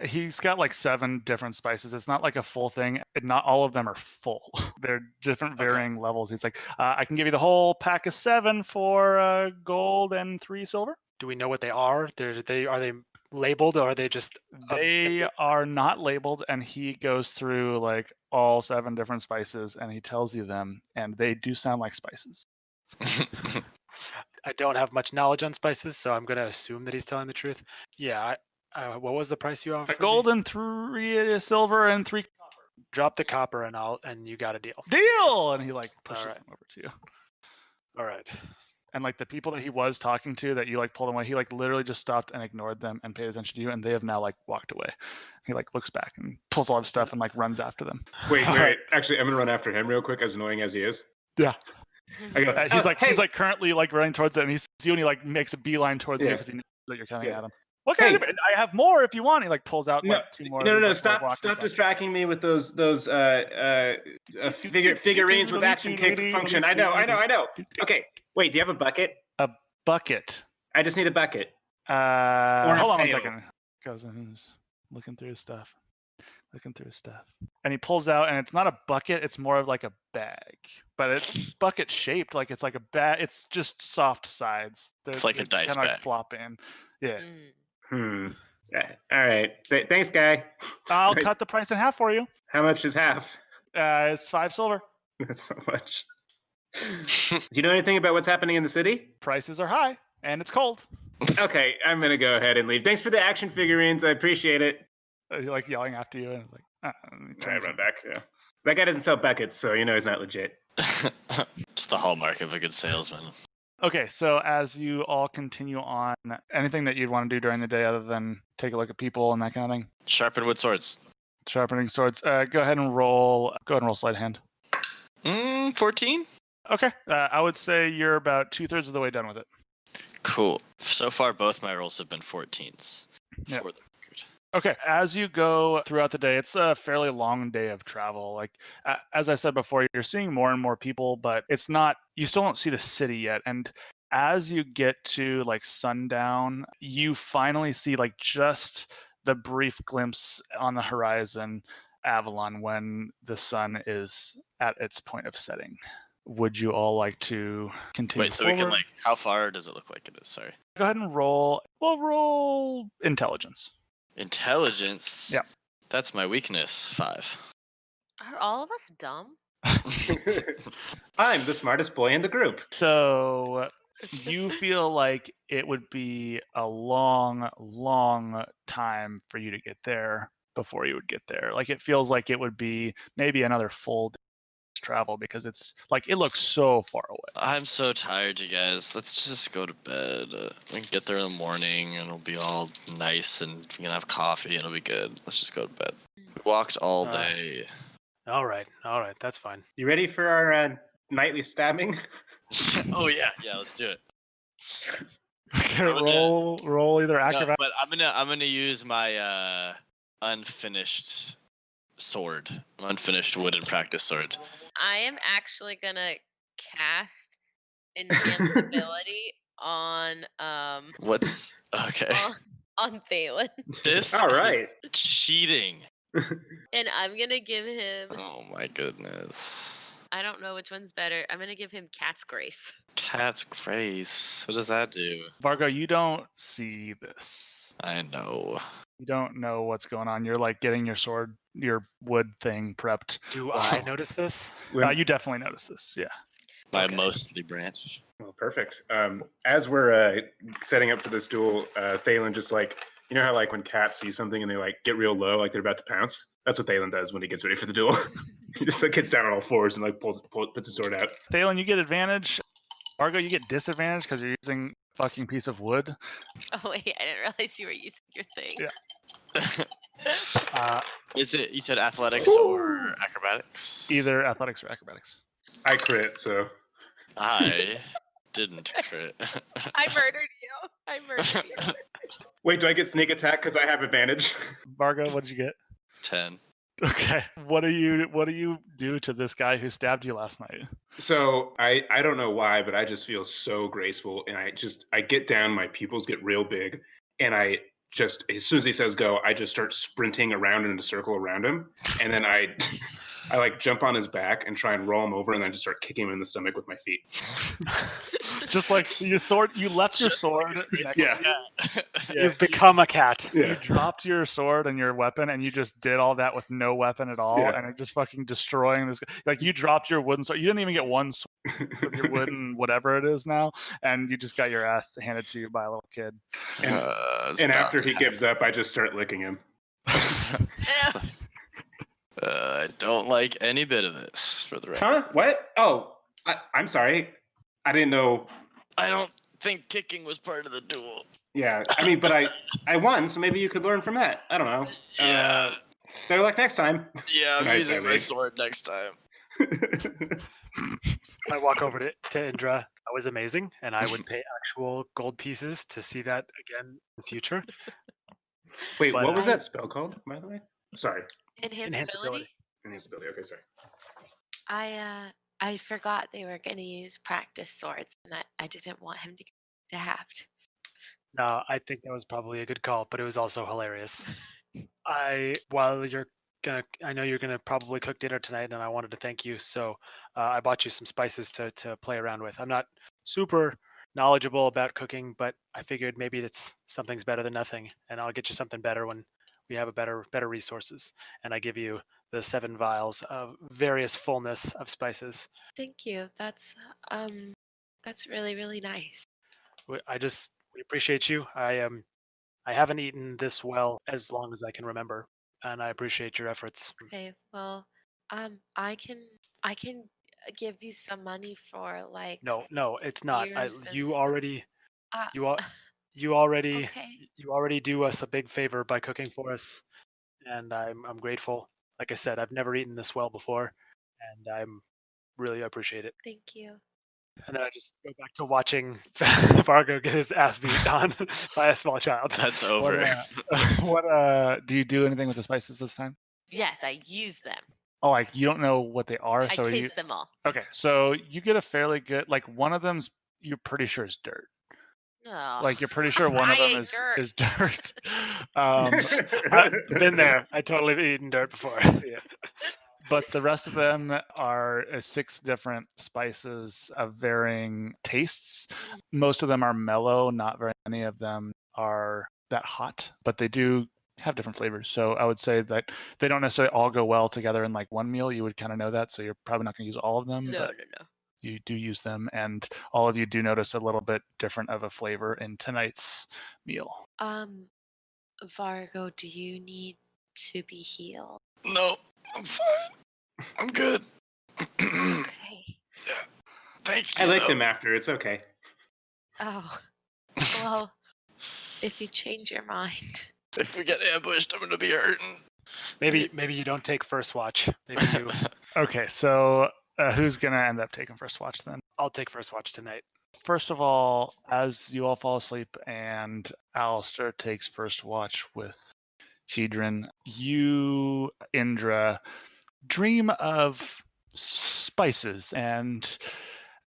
A: He's got like 7 different spices. It's not like a full thing. Not all of them are full. They're different
D: Okay.
A: varying levels. He's like, I can give you the whole pack of 7 for gold and 3 silver.
D: Do we know what they are? Are they labeled or are they just?
A: They are not labeled, and he goes through like all 7 different spices, and he tells you them, and they do sound like spices.
D: I don't have much knowledge on spices, so I'm gonna assume that he's telling the truth. Yeah. What was the price you offered?
A: A gold and 3 silver and 3
D: Drop the copper and you got a deal.
A: deal, and he like pushes
D: Alright.
A: them over to you.
D: All right.
A: And like the people that he was talking to that you like pulled away, he like literally just stopped and ignored them and paid attention to you, and they have now like walked away. He like looks back and pulls all his stuff and like runs after them.
C: Wait. Actually, I'm gonna run after him real quick, as annoying as he is.
A: Yeah.
C: I go,
A: He's like
C: hey.
A: he's like currently like running towards it, and he sees you, and he like makes a beeline towards you
C: Yeah.
A: because he knows that you're coming
C: Yeah.
A: at him. What kind
C: Hey.
A: of? I have more if you want. He like pulls out
C: No,
A: like 2 more.
C: No,
A: of
C: no,
A: these,
C: no!
A: like, walkie
C: Stop
A: songs.
C: distracting me with those figurines with action kick function. I know. Okay, wait. Do you have a bucket?
A: A bucket.
C: I just need a bucket. Or
A: Hold on one
C: pail.
A: second. Goes in, he's looking through his stuff. And he pulls out, and it's not a bucket, it's more of like a bag. But it's bucket shaped, like it's like a bag. It's just soft sides.
B: It's like a dice
A: kinda like
B: bag.
A: flop in. Yeah.
C: Yeah, all right. Thanks, guy.
A: I'll cut the price in half for you.
C: How much is half?
A: It's 5 silver.
C: That's so much. Do you know anything about what's happening in the city?
A: Prices are high, and it's cold.
C: Okay, I'm gonna go ahead and leave. Thanks for the action figurines. I appreciate it.
A: He's like yelling after you, and it's like,
C: I run back. Yeah. That guy doesn't sell buckets, so you know he's not legit.
B: It's the hallmark of a good salesman.
A: Okay, so as you all continue on, anything that you'd want to do during the day other than take a look at people and that kind of thing?
B: Sharpen wood swords.
A: Sharpening swords. Go ahead and roll. Go ahead and roll sleight of hand.
B: 14?
A: Okay. I would say you're about 2/3 of the way done with it.
B: Cool. So far, both my rolls have been 14s.
A: Yeah.
B: For the record.
A: Okay. As you go throughout the day, it's a fairly long day of travel. Like, as I said before, you're seeing more and more people, but it's not, you still don't see the city yet. And as you get to like sundown, you finally see like just the brief glimpse on the horizon, Avalon, when the sun is at its point of setting. Would you all like to continue
B: Wait, so
A: forward?
B: we can like, how far does it look like it is? Sorry.
A: Go ahead and roll. We'll roll intelligence.
B: Intelligence?
A: Yeah.
B: That's my weakness. 5.
E: Are all of us dumb?
C: I'm the smartest boy in the group.
A: So you feel like it would be a long, long time for you to get there before you would get there. Like it feels like it would be maybe another full day's travel because it's like it looks so far away.
B: I'm so tired, you guys. Let's just go to bed. We can get there in the morning and it'll be all nice and we can have coffee and it'll be good. Let's just go to bed. We walked all day.
D: All right. That's fine.
C: You ready for our nightly stabbing?
B: Oh yeah, let's do it.
A: Okay,
B: I'm gonna-
A: roll either
B: No,
A: acrobat.
B: but I'm gonna use my unfinished sword, unfinished wooden practice sword.
E: I am actually gonna cast enhanced ability on
B: What's okay?
E: on Thalen,
B: This
C: All right.
B: is cheating.
E: and I'm gonna give him.
B: Oh my goodness.
E: I don't know which one's better. I'm gonna give him Cat's Grace.
B: Cat's Grace. What does that do?
A: Vargo, you don't see this.
B: I know.
A: You don't know what's going on. You're like getting your sword, your wood thing prepped.
D: Do I notice this?
A: You definitely notice this. Yeah.
B: My
D: Okay.
B: mostly branch.
C: Well, perfect. As we're setting up for this duel, Thalen just like, you know how like when cats see something and they like get real low, like they're about to pounce? That's what Thalen does when he gets ready for the duel. He just like gets down on all fours and like puts his sword out.
A: Thalen, you get advantage. Vargo, you get disadvantage because you're using a fucking piece of wood.
E: Oh wait, I didn't realize you were using your thing.
A: Yeah.
B: Is it? You said athletics or acrobatics?
A: Either athletics or acrobatics.
C: I crit, so
B: I didn't crit.
E: I murdered you. I murdered you.
C: wait. Do I get sneak attack because I have advantage?
A: Vargo, what did you get?
B: 10.
A: Okay. What do you do to this guy who stabbed you last night?
C: So I don't know why, but I just feel so graceful, and I get down, my pupils get real big, and I just as soon as he says go, I just start sprinting around in a circle around him, and then I I like jump on his back and try and roll him over, and then just start kicking him in the stomach with my feet.
A: Just like you left your
B: Just
A: sword.
B: like
A: next-
C: Yeah.
D: You've become a cat.
A: You
C: Yeah.
A: dropped your sword and your weapon, and you just did all that with no weapon at all,
C: Yeah.
A: and it just fucking destroying this. Like you dropped your wooden sword. You didn't even get one sword with your wooden whatever it is now, and you just got your ass handed to you by a little kid.
B: It's
C: And
B: about
C: after
B: to
C: he gives up, I just start licking him.
B: happen. I don't like any bit of this, for the record.
C: Huh? What? Oh, I'm sorry. I didn't know.
B: I don't think kicking was part of the duel.
C: Yeah, I mean, but I won, so maybe you could learn from that. I don't know.
B: Yeah.
C: Better luck next time.
B: Yeah, I'm
C: Nice,
B: using my
C: Abby.
B: sword next time.
D: I walk over to Indra. That was amazing, and I would pay actual gold pieces to see that again in the future.
C: Wait,
D: But
C: what was
E: I-
C: that spell called, by the way? Sorry.
E: Enhance ability.
C: Invisibility. Okay, sorry.
E: I forgot they were gonna use practice swords, and I didn't want him to have to.
D: No, I think that was probably a good call, but it was also hilarious. I know you're gonna probably cook dinner tonight, and I wanted to thank you. So I bought you some spices to play around with. I'm not super knowledgeable about cooking, but I figured maybe something's better than nothing, and I'll get you something better when we have a better resources. And I give you the 7 vials of various fullness of spices.
E: Thank you. That's really really nice.
D: We appreciate you. I haven't eaten this well as long as I can remember, and I appreciate your efforts.
E: Okay, well, I can give you some money for like
D: No, it's not.
E: years
D: You already
E: uh,
D: you al- you already
E: okay.
D: you already do us a big favor by cooking for us, and I'm grateful. Like I said, I've never eaten this well before, and I'm really appreciate it.
E: Thank you.
D: And then I just go back to watching Fargo get his ass beat on by a small child.
B: That's
A: What,
B: over.
A: what do you do anything with the spices this time?
E: Yes, I use them.
A: Oh, like you don't know what they are,
E: I
A: so you
E: taste them all.
A: okay. So you get a fairly good like one of them's you're pretty sure is dirt.
E: Oh,
A: Like you're pretty sure one of
E: I
A: them
E: ate dirt.
A: is dirt.
D: I've been there. I totally eaten dirt before.
A: Yeah. But the rest of them are 6 different spices of varying tastes. Most of them are mellow, not very many of them are that hot, but they do have different flavors. So I would say that they don't necessarily all go well together in like one meal. You would kind of know that, so you're probably not going to use all of them,
E: no,
A: but
E: no.
A: you do use them, and all of you do notice a little bit different of a flavor in tonight's meal.
E: Vargo, do you need to be healed?
B: No, I'm fine. I'm good.
E: Okay.
B: Thank you.
C: I liked
B: though.
C: him after. It's okay.
E: Oh, well, if you change your mind.
B: If we get ambushed, I'm gonna be hurting.
D: Maybe you don't take first watch. Maybe you.
A: Okay, so who's going to end up taking first watch then?
D: I'll take first watch tonight.
A: First of all, as you all fall asleep and Alistair takes first watch with Tidrin, you, Indra, dream of spices and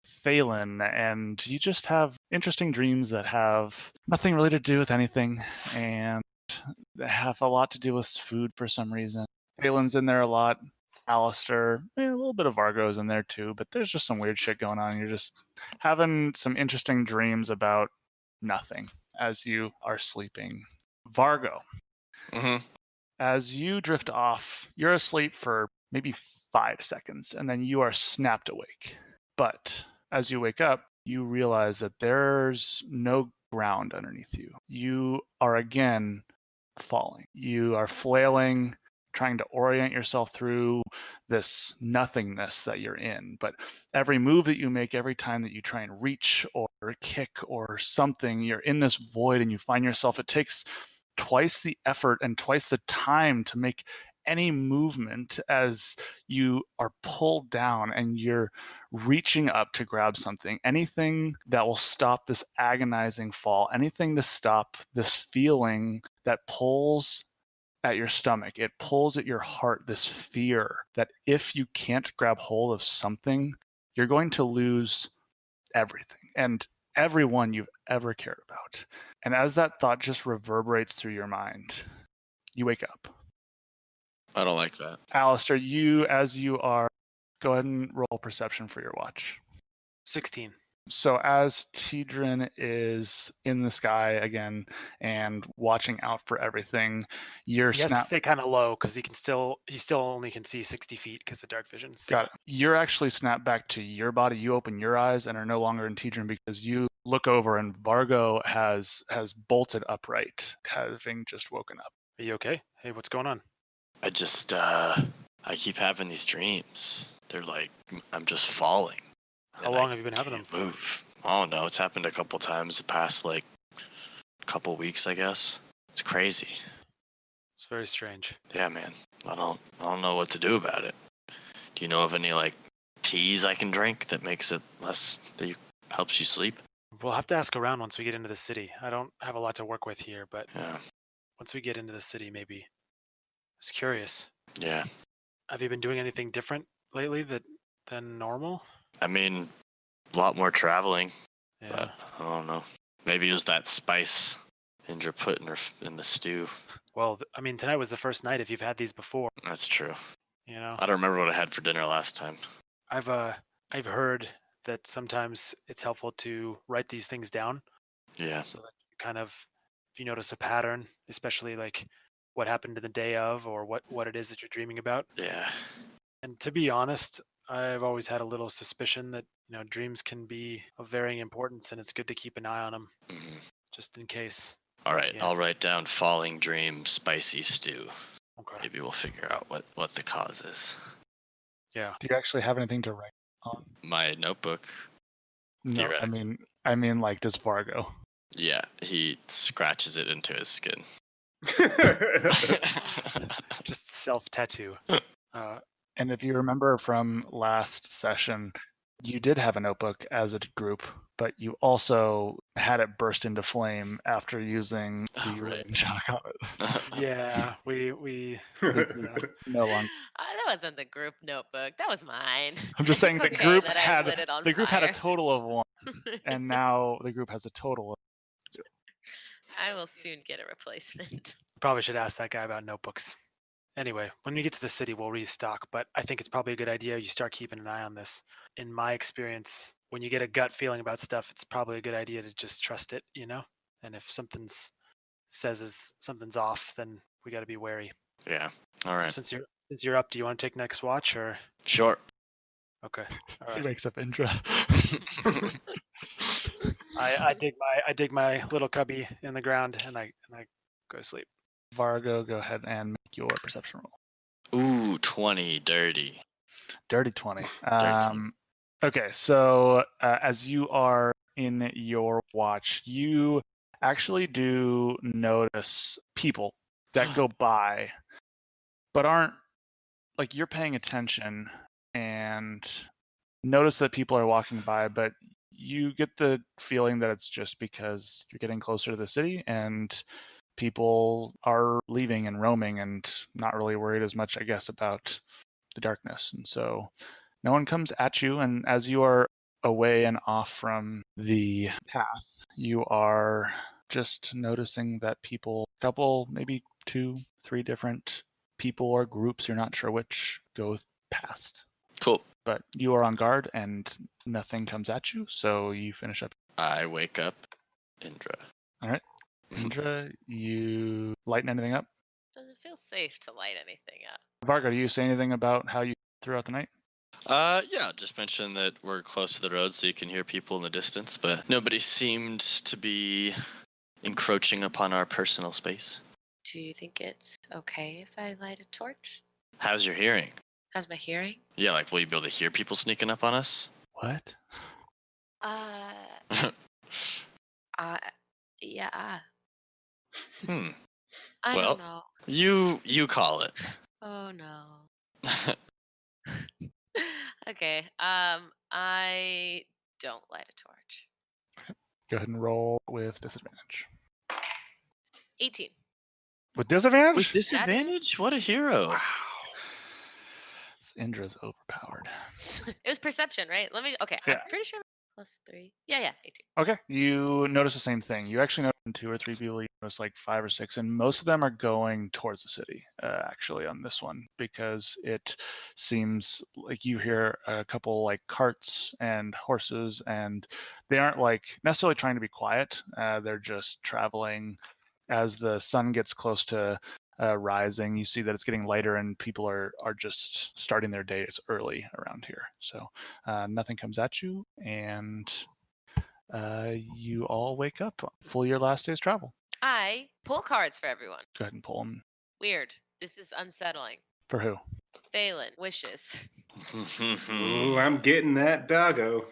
A: Phelan, and you just have interesting dreams that have nothing really to do with anything and have a lot to do with food for some reason. Phelan's in there a lot. Alistair, a little bit of Vargo's in there too, but there's just some weird shit going on. You're just having some interesting dreams about nothing as you are sleeping. Vargo,
B: Mm-hmm.
A: as you drift off, you're asleep for maybe 5 seconds and then you are snapped awake. But as you wake up, you realize that there's no ground underneath you. You are again falling. You are flailing, trying to orient yourself through this nothingness that you're in. But every move that you make, every time that you try and reach or kick or something, you're in this void and you find yourself, it takes twice the effort and twice the time to make any movement as you are pulled down and you're reaching up to grab something. Anything that will stop this agonizing fall, anything to stop this feeling that pulls at your stomach, it pulls at your heart, this fear that if you can't grab hold of something, you're going to lose everything and everyone you've ever cared about. And as that thought just reverberates through your mind, you wake up.
B: I don't like that.
A: Alistair, as you are, go ahead and roll perception for your watch.
D: 16.
A: So as Tidrin is in the sky again and watching out for everything, you're
D: He has to stay kind of low because he still only can see 60 feet because of dark vision. So.
A: Got it. You're actually snapped back to your body. You open your eyes and are no longer in Tidrin because you look over and Vargo has bolted upright, having just woken up.
D: Are you okay? Hey, what's going on?
B: I just, I keep having these dreams. They're like, I'm just falling.
D: How long have you been having them for?
B: Move. I don't know. It's happened a couple times the past, like, couple weeks, I guess. It's crazy.
D: It's very strange.
B: Yeah, man. I don't know what to do about it. Do you know of any, like, teas I can drink that makes it helps you sleep?
D: We'll have to ask around once we get into the city. I don't have a lot to work with here, but
B: Yeah.
D: once we get into the city, maybe. I was curious.
B: Yeah.
D: Have you been doing anything different lately than normal?
B: I mean, a lot more traveling.
D: Yeah.
B: But I don't know. Maybe it was that spice Indra put in the stew.
D: Well, I mean, tonight was the first night if you've had these before.
B: That's true.
D: You know,
B: I don't remember what I had for dinner last time.
D: I've heard that sometimes it's helpful to write these things down.
B: Yeah.
D: So that you kind of, if you notice a pattern, especially like what happened in the day of or what it is that you're dreaming about.
B: Yeah.
D: And to be honest, I've always had a little suspicion that, dreams can be of varying importance and it's good to keep an eye on them
B: Mm-hmm.
D: just in case.
B: All right.
D: Yeah.
B: I'll write down falling dream spicy stew.
D: Okay.
B: Maybe we'll figure out what the cause is.
D: Yeah.
A: Do you actually have anything to write on?
B: My notebook.
A: No,
B: Theoretically.
A: I mean, like, does Vargo?
B: Yeah, he scratches it into his skin.
D: Just self-tattoo.
A: And if you remember from last session, you did have a notebook as a group, but you also had it burst into flame after using the
B: Right.
A: shock on it.
D: Yeah, we
A: No longer.
E: That wasn't the group notebook. That was mine.
A: I'm just saying
E: It's
A: the
E: okay
A: group
E: that I
A: had
E: lit it on
A: the group had a
E: fire.
A: total of 1, and now the group has a total of.
E: I will soon get a replacement.
D: probably should ask that guy about notebooks. Anyway, when we get to the city, we'll restock, but I think it's probably a good idea you start keeping an eye on this. In my experience, when you get a gut feeling about stuff, it's probably a good idea to just trust it, And if something's off, then we got to be wary.
B: Yeah. All right.
D: Since you're up, do you want to take next watch or?
B: Sure.
D: Okay. All
A: He
D: right.
A: wakes up Indra.
D: I dig my little cubby in the ground and I go to sleep.
A: Vargo, go ahead and make your perception roll.
B: Ooh, 20, dirty.
A: Dirty 20.
B: Dirty.
A: Okay, so as you are in your watch, you actually do notice people that go by, but aren't, like, you're paying attention and notice that people are walking by, but you get the feeling that it's just because you're getting closer to the city and people are leaving and roaming and not really worried as much, I guess, about the darkness. And so no one comes at you. And as you are away and off from the path, you are just noticing that couple, maybe 2, 3 different people or groups, you're not sure which, go past.
B: Cool.
A: But you are on guard and nothing comes at you, so you finish up.
B: I wake up Indra.
A: All right. Indra, you lighten anything up?
E: Doesn't feel safe to light anything up.
A: Vargo, do you say anything about how you throughout the night?
B: Yeah, just mention that we're close to the road so you can hear people in the distance, but nobody seemed to be encroaching upon our personal space.
E: Do you think it's okay if I light a torch?
B: How's your hearing?
E: How's my hearing?
B: Yeah, like, will you be able to hear people sneaking up on us?
A: What?
E: Yeah.
B: Hmm.
E: I
B: Well.
E: don't know.
B: You call it.
E: Oh no. Okay. I don't light a torch.
A: Go ahead and roll with disadvantage.
E: 18.
A: With disadvantage?
B: With disadvantage? What a hero.
A: Wow. This Indra's overpowered.
E: It was perception, right? Okay,
A: Yeah.
E: I'm pretty sure +3. Yeah, 18.
A: Okay, you notice the same thing. You actually notice 2 or 3 people, you notice like 5 or 6, and most of them are going towards the city, actually, on this one, because it seems like you hear a couple like carts and horses, and they aren't like necessarily trying to be quiet. They're just traveling as the sun gets close to rising. You see that it's getting lighter, and people are just starting their days early around here. So nothing comes at you, and you all wake up for your last day's travel.
E: I pull cards for everyone.
A: Go ahead and pull them.
E: Weird. This is unsettling.
A: For who?
E: Phelan wishes.
C: Ooh, I'm getting that doggo.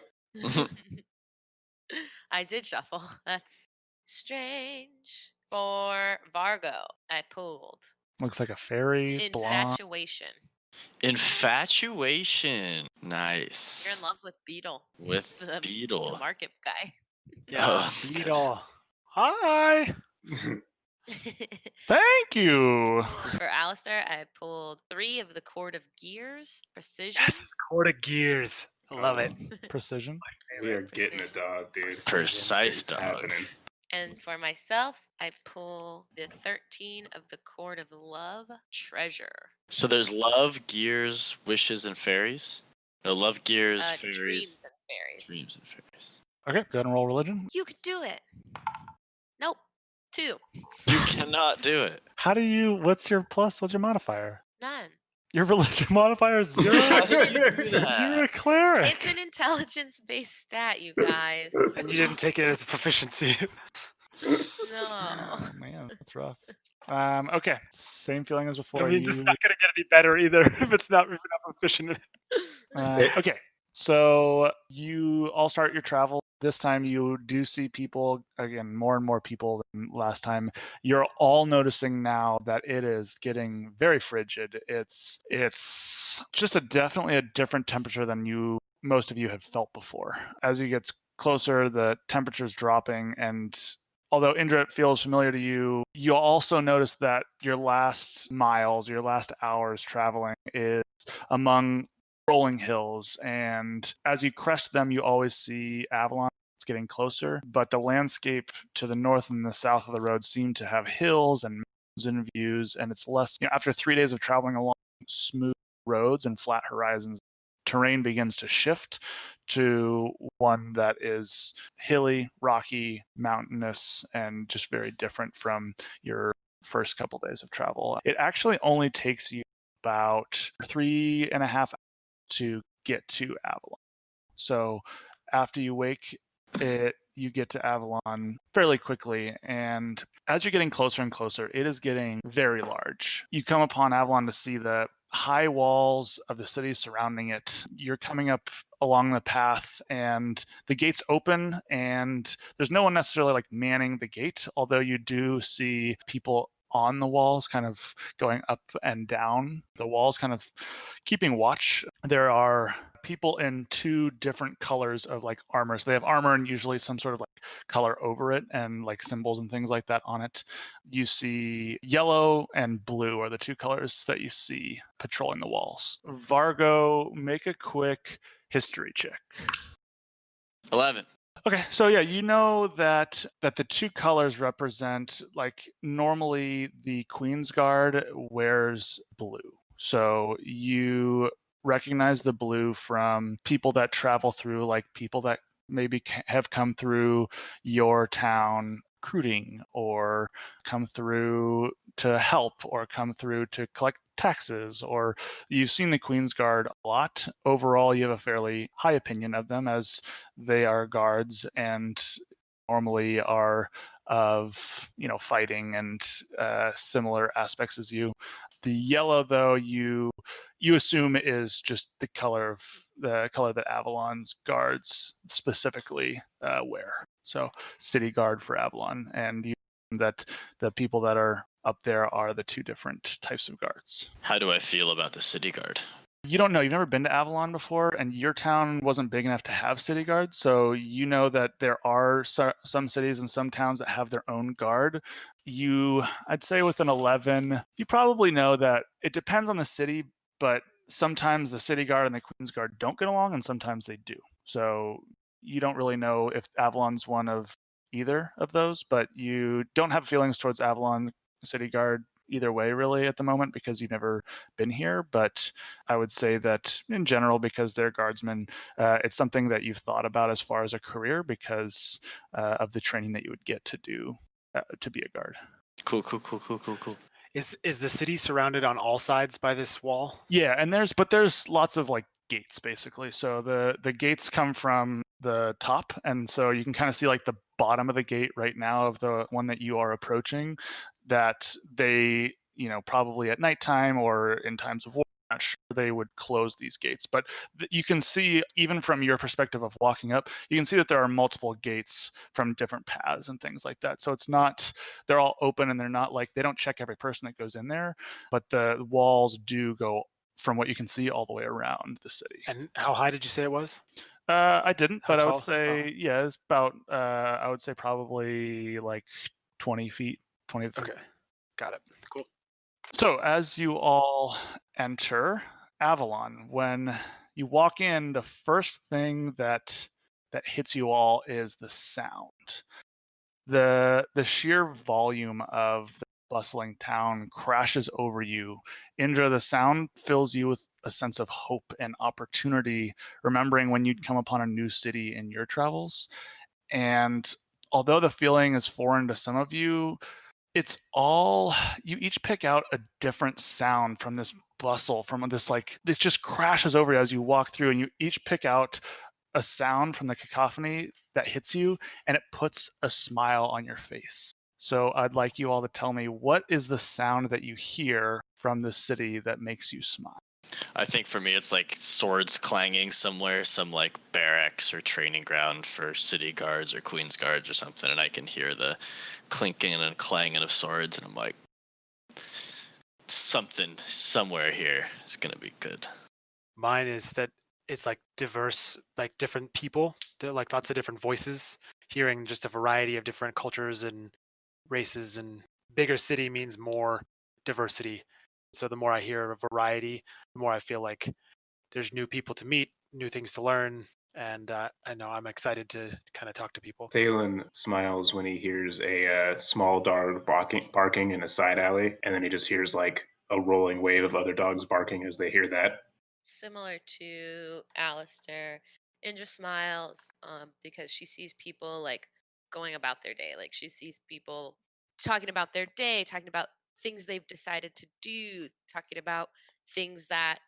E: I did shuffle. That's strange. For Vargo, I pulled
A: Looks like a fairy, blonde.
E: infatuation.
B: Infatuation.
E: You're
B: Nice.
E: in love with Beetle.
B: With
E: the
B: Beetle.
E: market guy.
D: Yeah,
B: Oh,
D: Beetle. Hi.
A: Thank you.
E: For Alistair, I pulled 3 of the Cord of Gears. Precision.
D: Yes, Court of Gears. I love it.
A: Precision.
C: We are getting a dog, dude.
B: Precise
C: It's
B: dog.
C: happening.
E: And for myself, I pull the 13 of the Cord of Love. Treasure.
B: So there's love, gears, wishes, and fairies. No, love, gears, fairies,
E: Dreams and fairies.
B: dreams, and fairies.
A: Okay, go ahead and roll religion.
E: You can do it. Nope. 2.
B: You cannot do it.
A: How do you, what's your plus? What's your modifier?
E: None.
A: Your religion modifier is 0?
B: How did you do
A: You're
B: that?
A: a cleric.
E: It's an intelligence-based stat, you guys.
D: And you didn't take it as a proficiency.
E: No.
A: Oh, man, that's rough. Okay, same feeling as before.
D: That means
A: You,
D: it's not gonna get any better either if you're not proficient in it.
A: okay, so you all start your travel. This time you do see people, again, more and more people than last time. You're all noticing now that it is getting very frigid. It's just definitely a different temperature than most of you have felt before. As you get closer, the temperature's dropping, and although Indra, it feels familiar to you, you also notice that your last miles, your last hours traveling is among rolling hills, and as you crest them, you always see Avalon. It's getting closer, but the landscape to the north and the south of the road seem to have hills and mountains and views, and it's less, after 3 days of traveling along smooth roads and flat horizons, terrain begins to shift to one that is hilly, rocky, mountainous, and just very different from your first couple days of travel. It actually only takes you about 3.5 hours to get to Avalon. So after you wake, you get to Avalon fairly quickly, and as you're getting closer and closer, it is getting very large. You come upon Avalon to see the high walls of the city surrounding it. You're coming up along the path, and the gates open, and there's no one necessarily like manning the gate, although you do see people on the walls kind of going up and down the walls, kind of keeping watch. There are people in 2 different colors of like armor. So they have armor and usually some sort of like color over it and like symbols and things like that on it. You see yellow and blue are the 2 colors that you see patrolling the walls. Vargo, make a quick history check.
B: 11.
A: Okay, so yeah, you know that the 2 colors represent, like, normally the Queen's Guard wears blue. So you recognize the blue from people that travel through, like people that maybe have come through your town recruiting, or come through to help, or come through to collect taxes, or you've seen the Queen's Guard a lot. Overall, you have a fairly high opinion of them, as they are guards and normally are of fighting and similar aspects as you. The yellow, though, you assume is just the color that Avalon's guards specifically wear. So city guard for Avalon, and you assume that the people that are up there are the two different types of guards.
B: How do I feel about the city guard?
A: You don't know. You've never been to Avalon before, and your town wasn't big enough to have city guards. So you know that there are some cities and some towns that have their own guard. I'd say with an 11, you probably know that it depends on the city, but sometimes the city guard and the Queen's Guard don't get along, and sometimes they do. So you don't really know if Avalon's one of either of those, but you don't have feelings towards Avalon City Guard either way, really, at the moment, because you've never been here. But I would say that in general, because they're guardsmen, it's something that you've thought about as far as a career because of the training that you would get to do to be a guard.
B: Cool.
D: Is the city surrounded on all sides by this wall?
A: Yeah, and there's lots of like gates basically. So the gates come from the top, and so you can kind of see like the bottom of the gate right now of the one that you are approaching, that they, probably at nighttime or in times of war, I'm not sure they would close these gates. But you can see, even from your perspective of walking up, you can see that there are multiple gates from different paths and things like that. So it's not, they're all open, and they're not like, they don't check every person that goes in there, but the walls do go, from what you can see, all the way around the city.
D: And how high did you say it was?
A: I didn't,
D: How
A: but I would
D: tall?
A: say, yeah, it's about, I would say probably like 20 feet, 20 to 30.
D: Okay, got it. Cool.
A: So as you all enter Avalon, when you walk in, the first thing that hits you all is the sound. The sheer volume of the bustling town crashes over you. Indra, the sound fills you with a sense of hope and opportunity, remembering when you'd come upon a new city in your travels. And although the feeling is foreign to some of you, you each pick out a different sound from this bustle, from this, like, it just crashes over you as you walk through, and you each pick out a sound from the cacophony that hits you, and it puts a smile on your face. So I'd like you all to tell me, what is the sound that you hear from the city that makes you smile?
B: I think for me, it's like swords clanging somewhere, some like barracks or training ground for city guards or queen's guards or something, and I can hear the clinking and clanging of swords, and I'm like, something somewhere here is gonna be good.
D: Mine is that it's like diverse, like different people, like lots of different voices, hearing just a variety of different cultures and races. And bigger city means more diversity. So the more I hear a variety, the more I feel like there's new people to meet, new things to learn, and I know I'm excited to kind of talk to people.
C: Thalen smiles when he hears a small dog barking in a side alley, and then he just hears like a rolling wave of other dogs barking as they hear that.
E: Similar to Alistair, Indra smiles because she sees people like going about their day. Like she sees people talking about their day, talking about things they've decided to do, talking about things that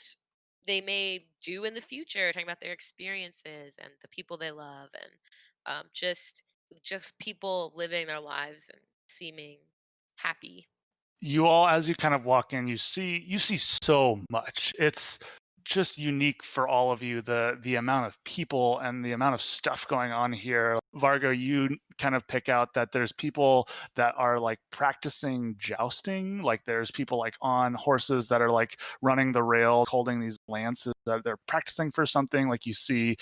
E: they may do in the future, talking about their experiences and the people they love, and just people living their lives and seeming happy.
A: You all, as you kind of walk in, you see so much. It's just unique for all of you, the amount of people and the amount of stuff going on here. Vargo, you kind of pick out that there's people that are like practicing jousting, like there's people like on horses that are like running the rail, holding these lances, that they're practicing for something. Like you see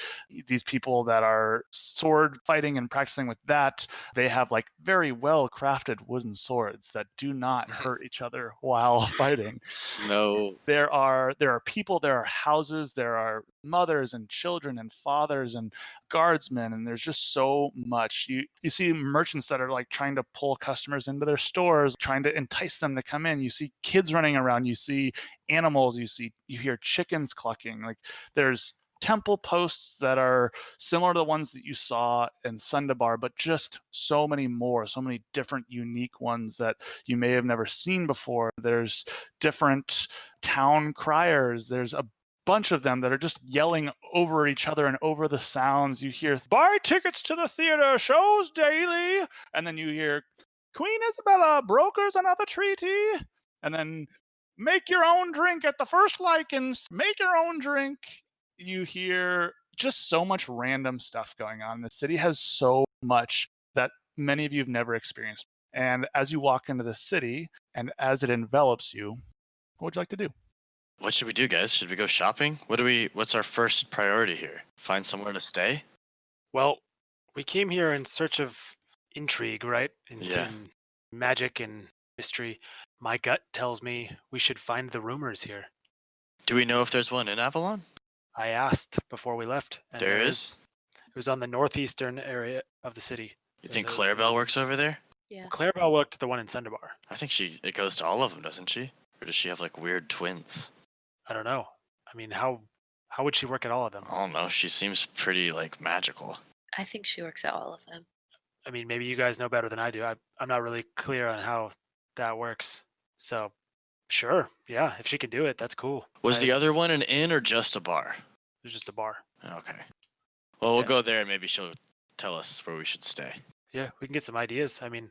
A: these people that are sword fighting and practicing with that. They have like very well crafted wooden swords that do not hurt each other while fighting.
B: No.
A: There are people, there are houses, there are mothers and children and fathers and guardsmen, and there's just so much. You see merchants that are like trying to pull customers into their stores, trying to entice them to come in. You see kids running around, you see animals, you hear chickens clucking. Like there's temple posts that are similar to the ones that you saw in Sundabar, but just so many more, so many different unique ones that you may have never seen before. There's different town criers. There's a bunch of them that are just yelling over each other and over the sounds. You hear, buy tickets to the theater, shows daily. And then you hear, Queen Isabella brokers another treaty. And then, make your own drink at the first Lycans. Make your own drink. You hear just so much random stuff going on. The city has so much that many of you have never experienced. And as you walk into the city and as it envelops you, what would you like to do?
B: What should we do, guys? Should we go shopping? What's our first priority here? Find somewhere to stay?
D: Well, we came here in search of intrigue, right?
B: Yeah.
D: In magic and mystery. My gut tells me we should find the rumors here.
B: Do we know if there's one in Avalon?
D: I asked before we left, and
B: There is?
D: It was on the northeastern area of the city.
B: You
D: There's
B: think
D: a-
B: Clarabelle works over there?
E: Yes.
D: Clarabelle worked the one in Sendabar.
B: I think it goes to all of them, doesn't she? Or does she have like weird twins?
D: I don't know. I mean, how would she work at all of them?
B: I don't know. She seems pretty like magical.
E: I think she works at all of them.
D: I mean, maybe you guys know better than I do. I'm not really clear on how that works. So, sure, yeah, if she can do it, that's cool.
B: Was the other one an inn or just a bar?
D: It was just a bar.
B: Okay. Well, we'll
D: Yeah.
B: go there and maybe she'll tell us where we should stay.
D: Yeah, we can get some ideas. I mean,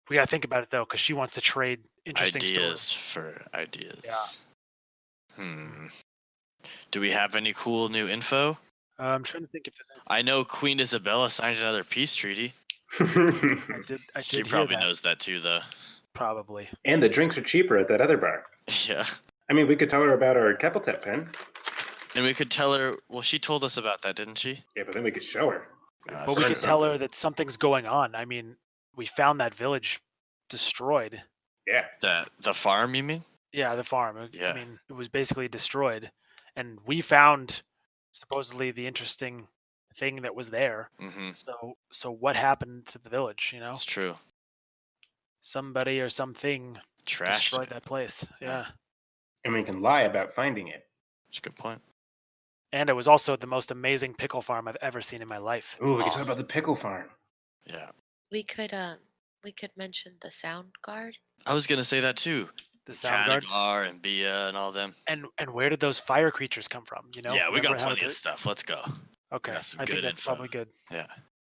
D: we gotta think about it though, because she wants to trade interesting
B: Ideas
D: stories.
B: for ideas. Do we have any cool new info?
D: I'm trying to think if there's.
B: I know Queen Isabella signed another peace treaty.
D: I did.
B: She
D: hear
B: probably
D: that.
B: knows that too, though.
D: Probably.
C: And the drinks are cheaper at that other bar.
B: Yeah.
C: I mean, we could tell her about our Kepeltep pen.
B: And we could tell her. Well, she told us about that, didn't she?
C: Yeah, but then we could show her.
B: Uh,
D: But we
C: Learn
D: could tell
C: something.
D: her that something's going on. I mean, we found that village destroyed.
C: Yeah.
B: the farm, you mean?
D: Yeah, the farm.
B: Yeah.
D: I mean, it was basically destroyed, and we found supposedly the interesting thing that was there.
B: Mm-hmm.
D: So what happened to the village? You know,
B: It's true.
D: somebody or something
B: Trashed
D: destroyed
B: it.
D: that place. Yeah,
C: And we can lie about finding it.
B: That's a good point.
D: and it was also the most amazing pickle farm I've ever seen in my life.
C: Ooh, we can talk
B: Awesome.
C: about the pickle farm.
B: Yeah.
E: We could mention the sound guard.
B: I was gonna say that too.
D: The sound guard.
B: Khadgar and Bia and all them.
D: And where did those fire creatures come from? You know.
B: Yeah, we got
D: Remember how
B: plenty of
D: the-
B: stuff. Let's go.
D: Okay,
B: got some
D: I think
B: good
D: that's
B: info.
D: probably good.
B: Yeah.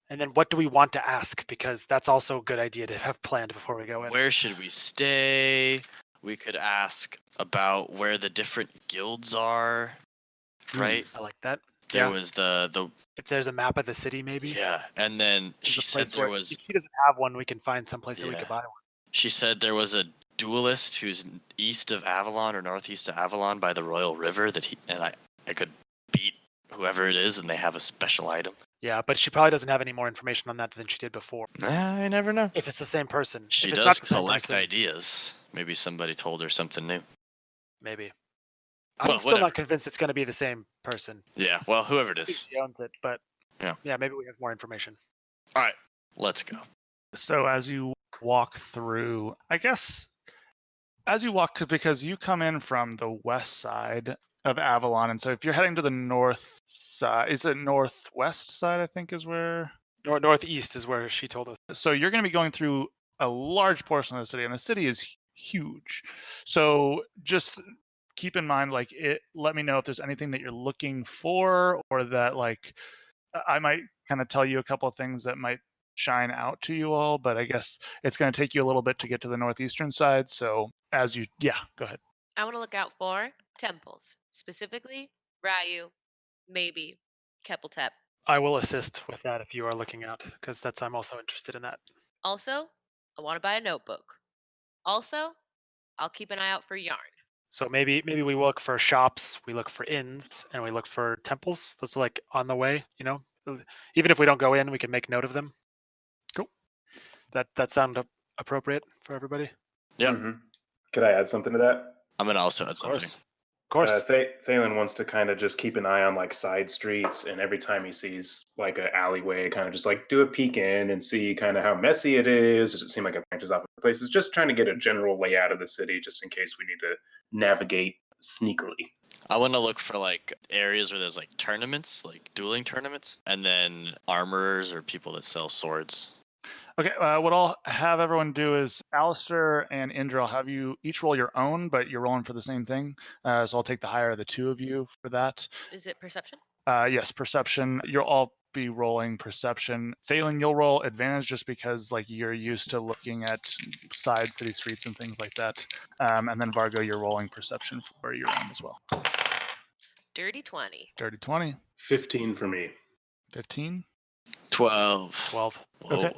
D: And then what do we want to ask? Because that's also a good idea to have planned before we go in.
B: Where should we stay? We could ask about where the different guilds are. Right?
D: I like that.
B: There
D: Yeah.
B: was the
D: If there's a map of the city, maybe.
B: yeah, and then
D: There's
B: she
D: a
B: said
D: place
B: there
D: where
B: was
D: If she doesn't have one, we can find someplace that we
B: Yeah.
D: could buy one.
B: she said there was a duelist who's east of Avalon or northeast of Avalon by the Royal River that I could beat whoever it is and they have a special item.
D: Yeah, but she probably doesn't have any more information on that than she did before.
B: I never know.
D: If it's the same person.
B: She
D: if it's
B: does
D: not the same
B: collect
D: person,
B: ideas. Maybe somebody told her something new.
D: maybe. I'm
B: Well,
D: still
B: whatever.
D: not convinced it's going to be the same person.
B: Yeah, well, whoever it
D: I think
B: is.
D: she owns it, but
B: Yeah.
D: maybe we have more information.
B: All right, let's go.
A: So as you walk through, I guess, as you walk, because you come in from the west side of Avalon, and so if you're heading to the north side, is it northwest side? I think is where.
D: Northeast is where she told us.
A: So you're going to be going through a large portion of the city, and the city is huge. So just keep in mind, like, let me know if there's anything that you're looking for, or that like I might kind of tell you a couple of things that might shine out to you all, but I guess it's going to take you a little bit to get to the northeastern side. So go ahead.
E: I want to look out for temples, specifically Ryu, maybe Kepeltep.
D: I will assist with that if you are looking out, because I'm also interested in that.
E: Also, I want to buy a notebook. Also, I'll keep an eye out for yarn.
D: So maybe we look for shops, we look for inns, and we look for temples. Those are like on the way, you know. Even if we don't go in, we can make note of them.
A: Cool.
D: That sound appropriate for everybody?
B: Yeah.
C: Mm-hmm. Could I add something to that?
B: I'm gonna also add
D: Of
B: something.
D: course. Of course.
C: Thalen wants to kind of just keep an eye on like side streets, and every time he sees like an alleyway, kind of just like do a peek in and see kind of how messy it is. Does it seem like it branches off of places? Just trying to get a general layout of the city, just in case we need to navigate sneakily.
B: I want to look for like areas where there's like tournaments, like dueling tournaments, and then armorers or people that sell swords.
A: Okay, what I'll have everyone do is Alistair and Indra, I'll have you each roll your own, but you're rolling for the same thing. So I'll take the higher of the two of you for that.
E: Is it perception?
A: Yes, perception. You'll all be rolling perception. Failing, you'll roll advantage just because like you're used to looking at side city streets and things like that. And then Vargo, you're rolling perception for your own as well.
E: Dirty 20.
A: Dirty 20,
C: 15 for me.
A: 15.
B: 12.
D: 12.
B: Whoa.
A: Okay.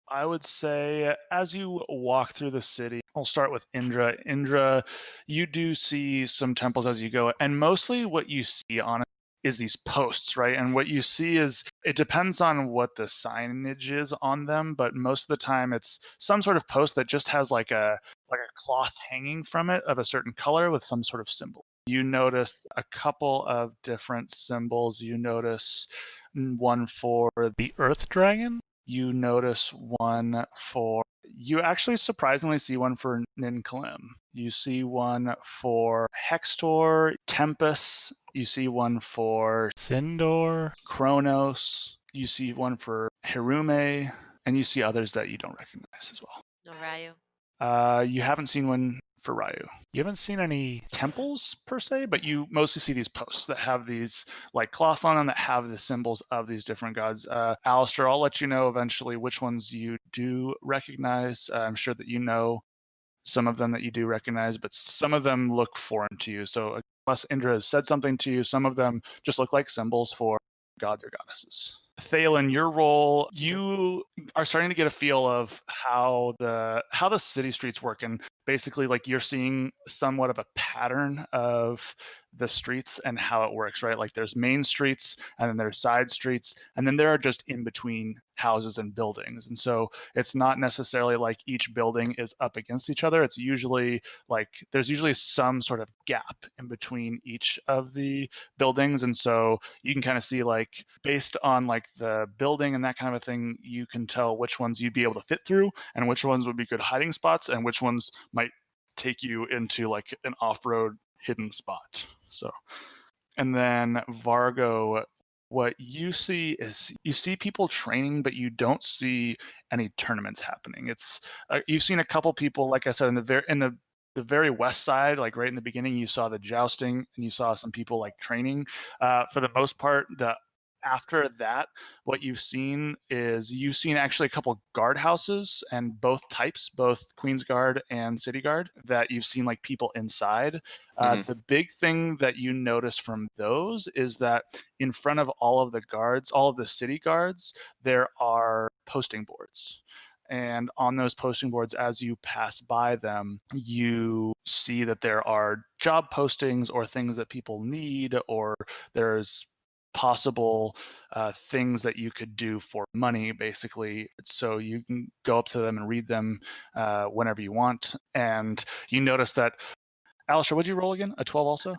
A: I would say as you walk through the city, I'll start with Indra. Indra, you do see some temples as you go, and mostly what you see on it is these posts, right? And what you see is it depends on what the signage is on them, but most of the time it's some sort of post that just has like a cloth hanging from it of a certain color with some sort of symbol. You notice a couple of different symbols. You notice one for the Earth Dragon. You notice one for, you actually surprisingly see one for Ninkalim. You see one for Hextor, Tempest. You see one for Sindor, Kronos. You see one for Hirume, and you see others that you don't recognize as well.
E: No Ryu.
A: You haven't seen one for Ryu. You haven't seen any temples per se, but you mostly see these posts that have these like cloths on them that have the symbols of these different gods. Alistair, I'll let you know eventually which ones you do recognize. I'm sure that you know some of them that you do recognize, but some of them look foreign to you. So unless Indra has said something to you, some of them just look like symbols for gods or goddesses. Thalen, your role, you are starting to get a feel of how the city streets work, and basically like you're seeing somewhat of a pattern of the streets and how it works, right? Like there's main streets and then there's side streets, and then there are just in between houses and buildings. And so it's not necessarily like each building is up against each other. It's usually like there's usually some sort of gap in between each of the buildings. And so you can kind of see like based on like the building and that kind of a thing, you can tell which ones you'd be able to fit through and which ones would be good hiding spots and which ones might take you into like an off-road hidden spot. So, and then Vargo, what you see is you see people training, but you don't see any tournaments happening. It's you've seen a couple people, like I said, in the very west side, like right in the beginning, you saw the jousting and you saw some people like training. For the most part, after that, what you've seen actually a couple guard houses and both types, both Queen's Guard and City Guard, that you've seen like people inside. The big thing that you notice from those is that in front of all of the guards, all of the city guards, there are posting boards. And on those posting boards, as you pass by them, you see that there are job postings or things that people need, or there's possible things that you could do for money, basically. So you can go up to them and read them whenever you want. And you notice that, Alistair, what'd you roll again? A 12 also?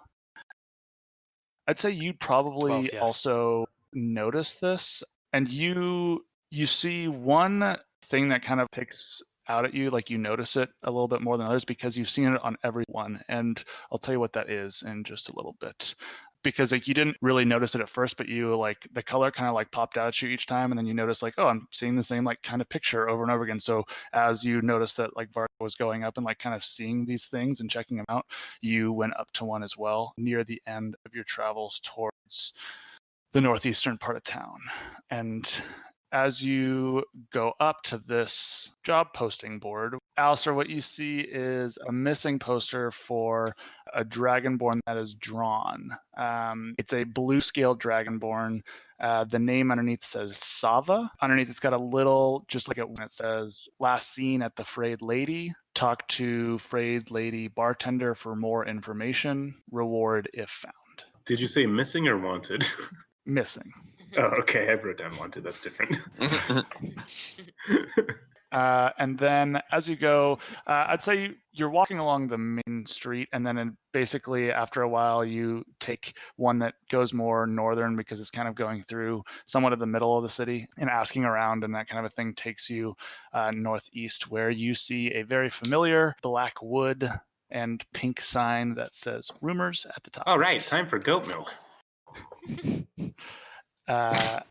A: I'd say you'd probably
D: 12, yes.
A: also notice this. And you see one thing that kind of picks out at you, like you notice it a little bit more than others because you've seen it on everyone. And I'll tell you what that is in just a little bit. Because like you didn't really notice it at first, but you like the color kind of like popped out at you each time, and then you notice like, oh, I'm seeing the same like kind of picture over and over again. So as you noticed that like Vargo was going up and like kind of seeing these things and checking them out, you went up to one as well near the end of your travels towards the northeastern part of town. And as you go up to this job posting board, Alistair, what you see is a missing poster for a dragonborn that is drawn. It's a blue scaled dragonborn. The name underneath says Sava. Underneath it's got a little, just like when it says last seen at the Frayed Lady. Talk to Frayed Lady bartender for more information. Reward if found.
C: Did you say missing or wanted?
A: Missing.
C: Oh, okay. I wrote down wanted. That's different.
A: And then as you go, I'd say you're walking along the main street, and then basically after a while you take one that goes more northern because it's kind of going through somewhat of the middle of the city, and asking around and that kind of a thing takes you northeast, where you see a very familiar black wood and pink sign that says rumors at the top.
C: All right, time for goat milk.
A: God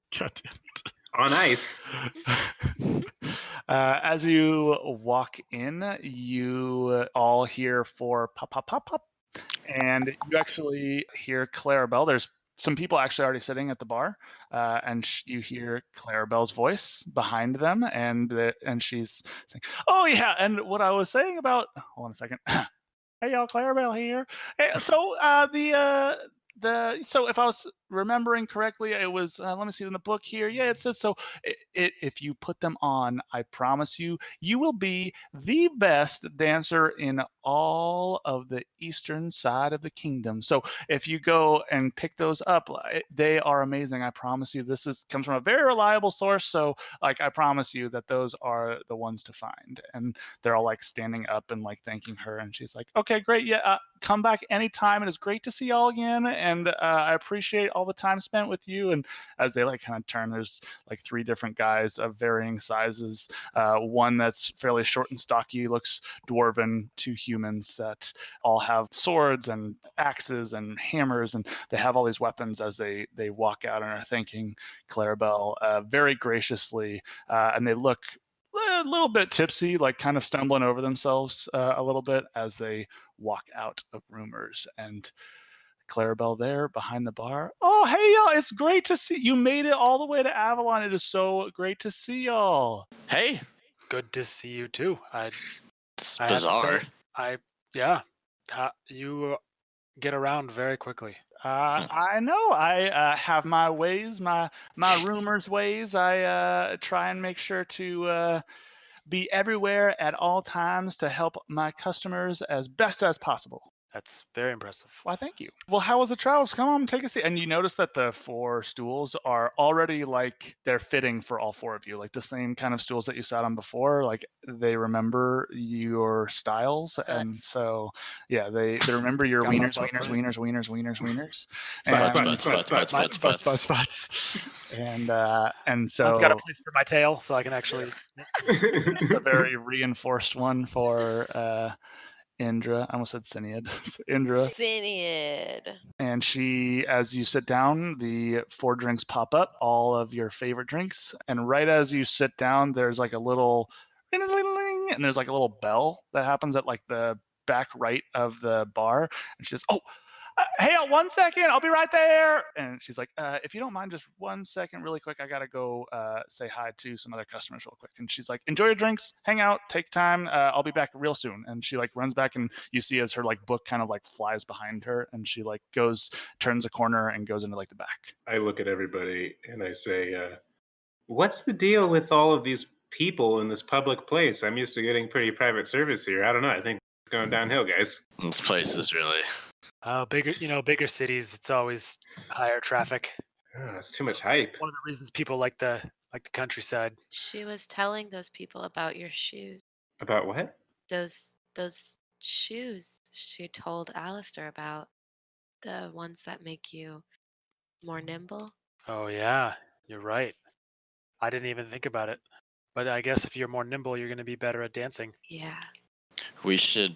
A: damn it.
C: On ice.
A: As you walk in, you all hear for pop, pop, pop, pop. And you actually hear Clarabelle. There's some people actually already sitting at the bar, and you hear Clarabelle's voice behind them, and she's saying, "Oh yeah, and what I was saying about, hold on a second, hey y'all, Clarabelle here. Hey, so so if I was remembering correctly, it was let me see in the book here. Yeah, it says so. If you put them on, I promise you, you will be the best dancer in all of the eastern side of the kingdom. So if you go and pick those up, they are amazing. I promise you. This is comes from a very reliable source. So like I promise you that those are the ones to find. And they're all like standing up and like thanking her, and she's like, okay, great, yeah, come back anytime. It is great to see y'all again, and I appreciate all the time spent with you. And as they like kind of turn, there's like three different guys of varying sizes. One that's fairly short and stocky, looks dwarven, two humans that all have swords and axes and hammers, and they have all these weapons as they walk out and are thanking Clarabelle very graciously, and they look a little bit tipsy, like kind of stumbling over themselves a little bit as they walk out of Rumors. And Clarabelle there behind the bar. Oh, hey y'all! It's great to see you. Made it all the way to Avalon. It is so great to see y'all.
B: Hey,
D: Good to see you too.
B: it's
D: I have to say,
B: bizarre.
D: you get around very quickly.
A: I know. I have my ways, my Rumors ways. I try and make sure to be everywhere at all times to help my customers as best as possible.
D: That's very impressive.
A: Why, thank you. Well, how was the travels? Come on, take a seat. And you notice that the four stools are already like they're fitting for all four of you, like the same kind of stools that you sat on before. Like they remember your styles, and
E: Butts.
A: so yeah, they remember your
D: Got my
A: wieners,
D: butt
A: wieners,
D: print.
A: wieners, wieners, wieners, wieners,
C: Butts,
A: and
C: butts, butts, butts,
D: My-
C: butts,
A: butts,
C: butts.
A: butts, and so
D: One's got a place for my tail, so I can actually.
A: a very reinforced one for Indra. I almost said Cinead. Indra.
E: Cinead.
A: And she, as you sit down, the four drinks pop up, all of your favorite drinks. And right as you sit down, there's like a little and there's like a little bell that happens at like the back right of the bar. And she says, oh, hey, 1 second, I'll be right there. And she's like, if you don't mind, just 1 second, really quick. I gotta go say hi to some other customers real quick. And she's like, enjoy your drinks, hang out, take time. I'll be back real soon. And she like runs back, and you see as her like book kind of like flies behind her, and she like turns a corner and goes into like the back.
C: I look at everybody and I say, what's the deal with all of these people in this public place? I'm used to getting pretty private service here. I don't know. I think it's going downhill, guys.
B: This place is really.
D: Bigger cities, it's always higher traffic.
C: Oh, it's too much hype.
D: One of the reasons people like the countryside.
E: She was telling those people about your shoes.
C: About what?
E: Those shoes she told Alistair about. The ones that make you more nimble.
D: Oh yeah, you're right. I didn't even think about it. But I guess if you're more nimble, you're going to be better at dancing.
E: Yeah.
B: We should.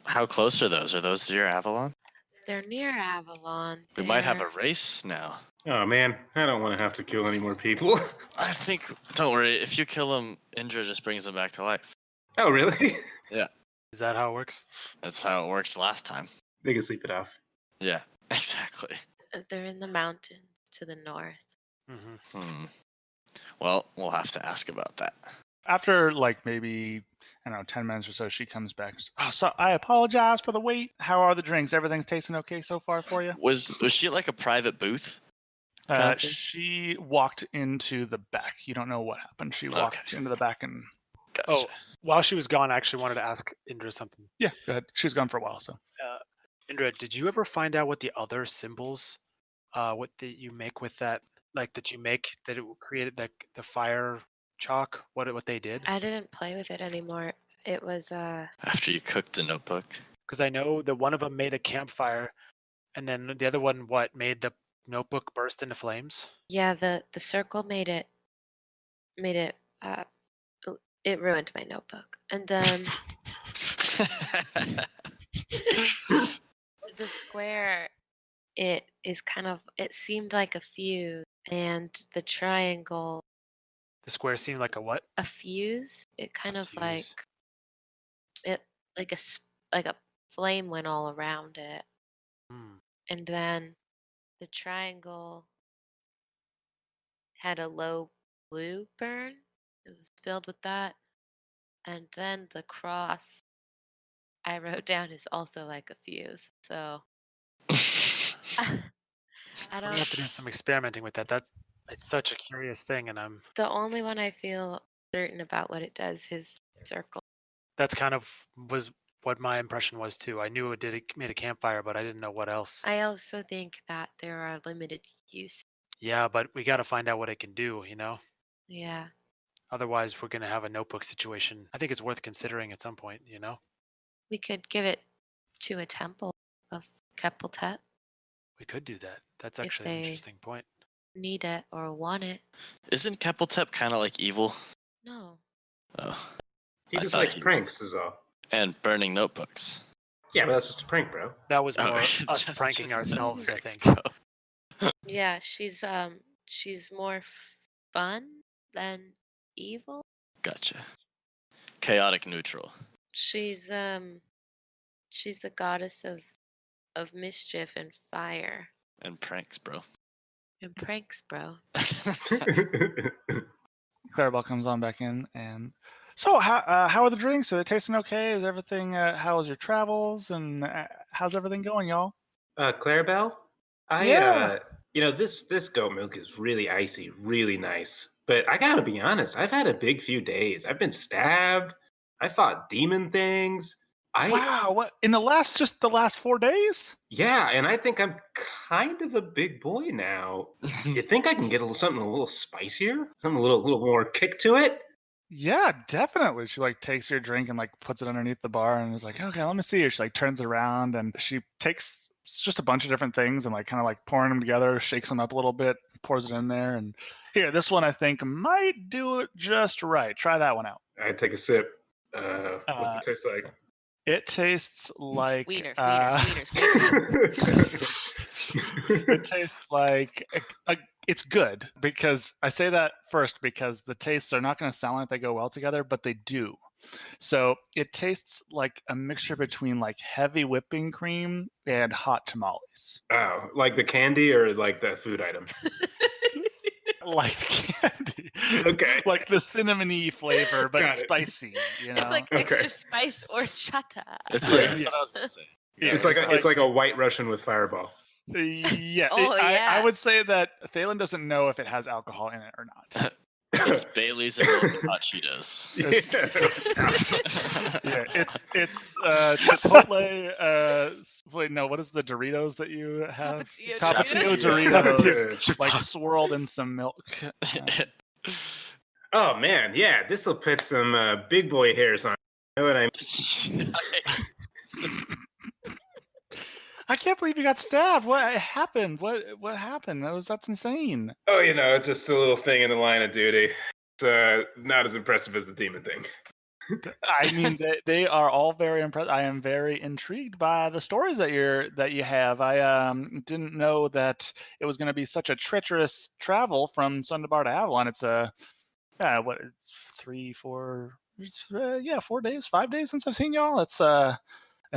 B: How close are those? Are those near Avalon?
E: They're near Avalon.
B: We might have a
E: They're-
B: race now.
C: Oh man, I don't want to have to kill any more people.
B: I think. Don't worry. If you kill them, Indra just brings them back to life.
C: Oh really?
D: Is that how it works?
B: That's how it worked last time.
C: They can sleep it off.
B: Yeah, exactly.
E: They're in the mountains to the north.
D: Mm-hmm.
B: Well, we'll have to ask about that.
A: After like maybe, I don't know, 10 minutes or so, she comes back. Oh, so I apologize for the wait. How are the drinks? Everything's tasting okay so far for you?
B: Was she at like a private booth? kind of thing?
A: She walked into the back. You don't know what happened. She walked into the back and
B: Gotcha.
D: Oh, while she was gone, I actually wanted to ask Indra something.
A: yeah, go ahead. She's gone for a while, so.
D: Indra, did you ever find out what the other symbols, what you make with that, like that you make that it created like the fire chalk? What they did?
E: I didn't play with it anymore. It was
B: After you cooked the notebook.
D: Because I know that one of them made a campfire, and then the other one made the notebook burst into flames.
E: yeah, the circle made it it ruined my notebook. And then the square, it is kind of, it seemed like a fuse, and the triangle,
D: The square seemed like a what?
E: a fuse. It kind of like
D: fuse.
E: it like a flame went all around it,
D: Hmm.
E: and then the triangle had a low blue burn. It was filled with that, and then the cross I wrote down is also like a fuse. So I
D: I'm gonna have to do
E: don't.
D: some experimenting with that. It's such a curious thing, and
E: The only one I feel certain about what it does is circle.
D: that's kind of was what my impression was too. I knew it made a campfire, but I didn't know what else.
E: I also think that there are limited use.
D: Yeah, but we got to find out what it can do.
E: Yeah,
D: Otherwise, we're gonna have a notebook situation. I think it's worth considering at some point.
E: we could give it to a temple of Kepeltet
D: We could do that. That's
E: if
D: actually an
E: they
D: interesting point.
E: need it or want it.
B: Isn't Kepeltep kind of like evil?
E: No.
B: Oh,
C: He
B: I
C: just
B: thought
C: likes
B: he
C: pranks, is all.
B: and burning notebooks.
C: Yeah, but that's just a prank, bro.
D: That was
B: Oh,
D: more us
B: just-
D: pranking ourselves, I
B: prank,
D: think.
B: bro.
E: Yeah, she's more fun than evil.
B: Gotcha. Chaotic neutral.
E: She's she's the goddess of mischief and fire
B: And pranks, bro.
E: and pranks, bro.
A: Clarabelle comes on back in, and so how are the drinks? Are they tasting okay? Is everything? How was your travels? And how's everything going, y'all?
C: Clarabelle,
A: Yeah.
C: this goat milk is really icy, really nice. But I gotta be honest, I've had a big few days. I've been stabbed. I fought demon things.
A: Wow. What in just the last 4 days?
C: Yeah, and I think I'm kind of a big boy now. You think I can get something a little spicier, something a little more kick to it?
A: Yeah, definitely. She like takes your drink and like puts it underneath the bar and is like, okay, let me see. She like turns around and she takes just a bunch of different things and like kind of like pouring them together, shakes them up a little bit, pours it in there, and here, this one I think might do it just right. Try that one out.
C: I take a sip. What's
A: Uh,
C: it taste like?
A: it tastes like
E: Wieners, wieners, wieners, wieners.
A: it tastes like it's good because I say that first because the tastes are not going to sound like they go well together, but they do. So it tastes like a mixture between like heavy whipping cream and hot tamales.
C: Oh, like the candy or like the food item?
A: Like candy.
C: Okay.
A: Like the cinnamony flavor, but
C: Got it.
A: spicy,
E: It's like
C: Okay.
E: extra spice horchata.
B: It's like
C: Yeah.
B: that's what I was gonna say.
A: Yeah,
C: It's like
A: it's
C: it's like a white Russian with Fireball.
A: Yeah.
E: Oh,
A: I
E: yeah.
A: would say that Thalen doesn't know if it has alcohol in it or not.
B: It's Bailey's and milk and hot Cheetos.
A: Yeah, it's Chipotle. Wait, no, what is the Doritos that you have?
E: Tapatio
A: Tapatio
E: Doritos.
A: Doritos, like swirled in some milk.
C: Oh man, yeah, this will put some big boy hairs on. You know what I mean?
A: I can't believe you got stabbed. What happened? What happened? That's insane.
C: Oh, it's just a little thing in the line of duty. It's not as impressive as the demon thing.
A: I mean, they are all very impressed. I am very intrigued by the stories that you have. I didn't know that it was going to be such a treacherous travel from Sundabar to Avalon. It's it's 3, 4, 4 days, 5 days since I've seen y'all. It's an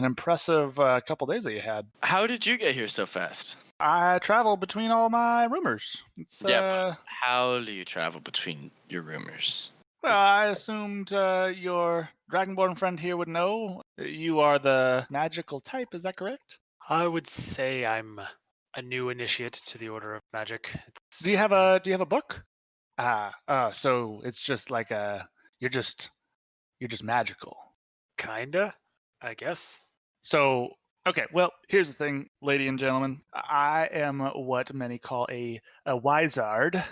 A: impressive couple days that you had.
B: How did you get here so fast?
A: I travel between all my rumors. It's
B: Yeah, but how do you travel between your rumors?
A: well, I assumed your Dragonborn friend here would know. You are the magical type, is that correct?
D: I would say I'm a new initiate to the Order of Magic.
A: Do you have a book? So it's just like you're just magical.
D: Kinda, I guess.
A: So okay, well, here's the thing, lady and gentlemen. I am what many call a wizard,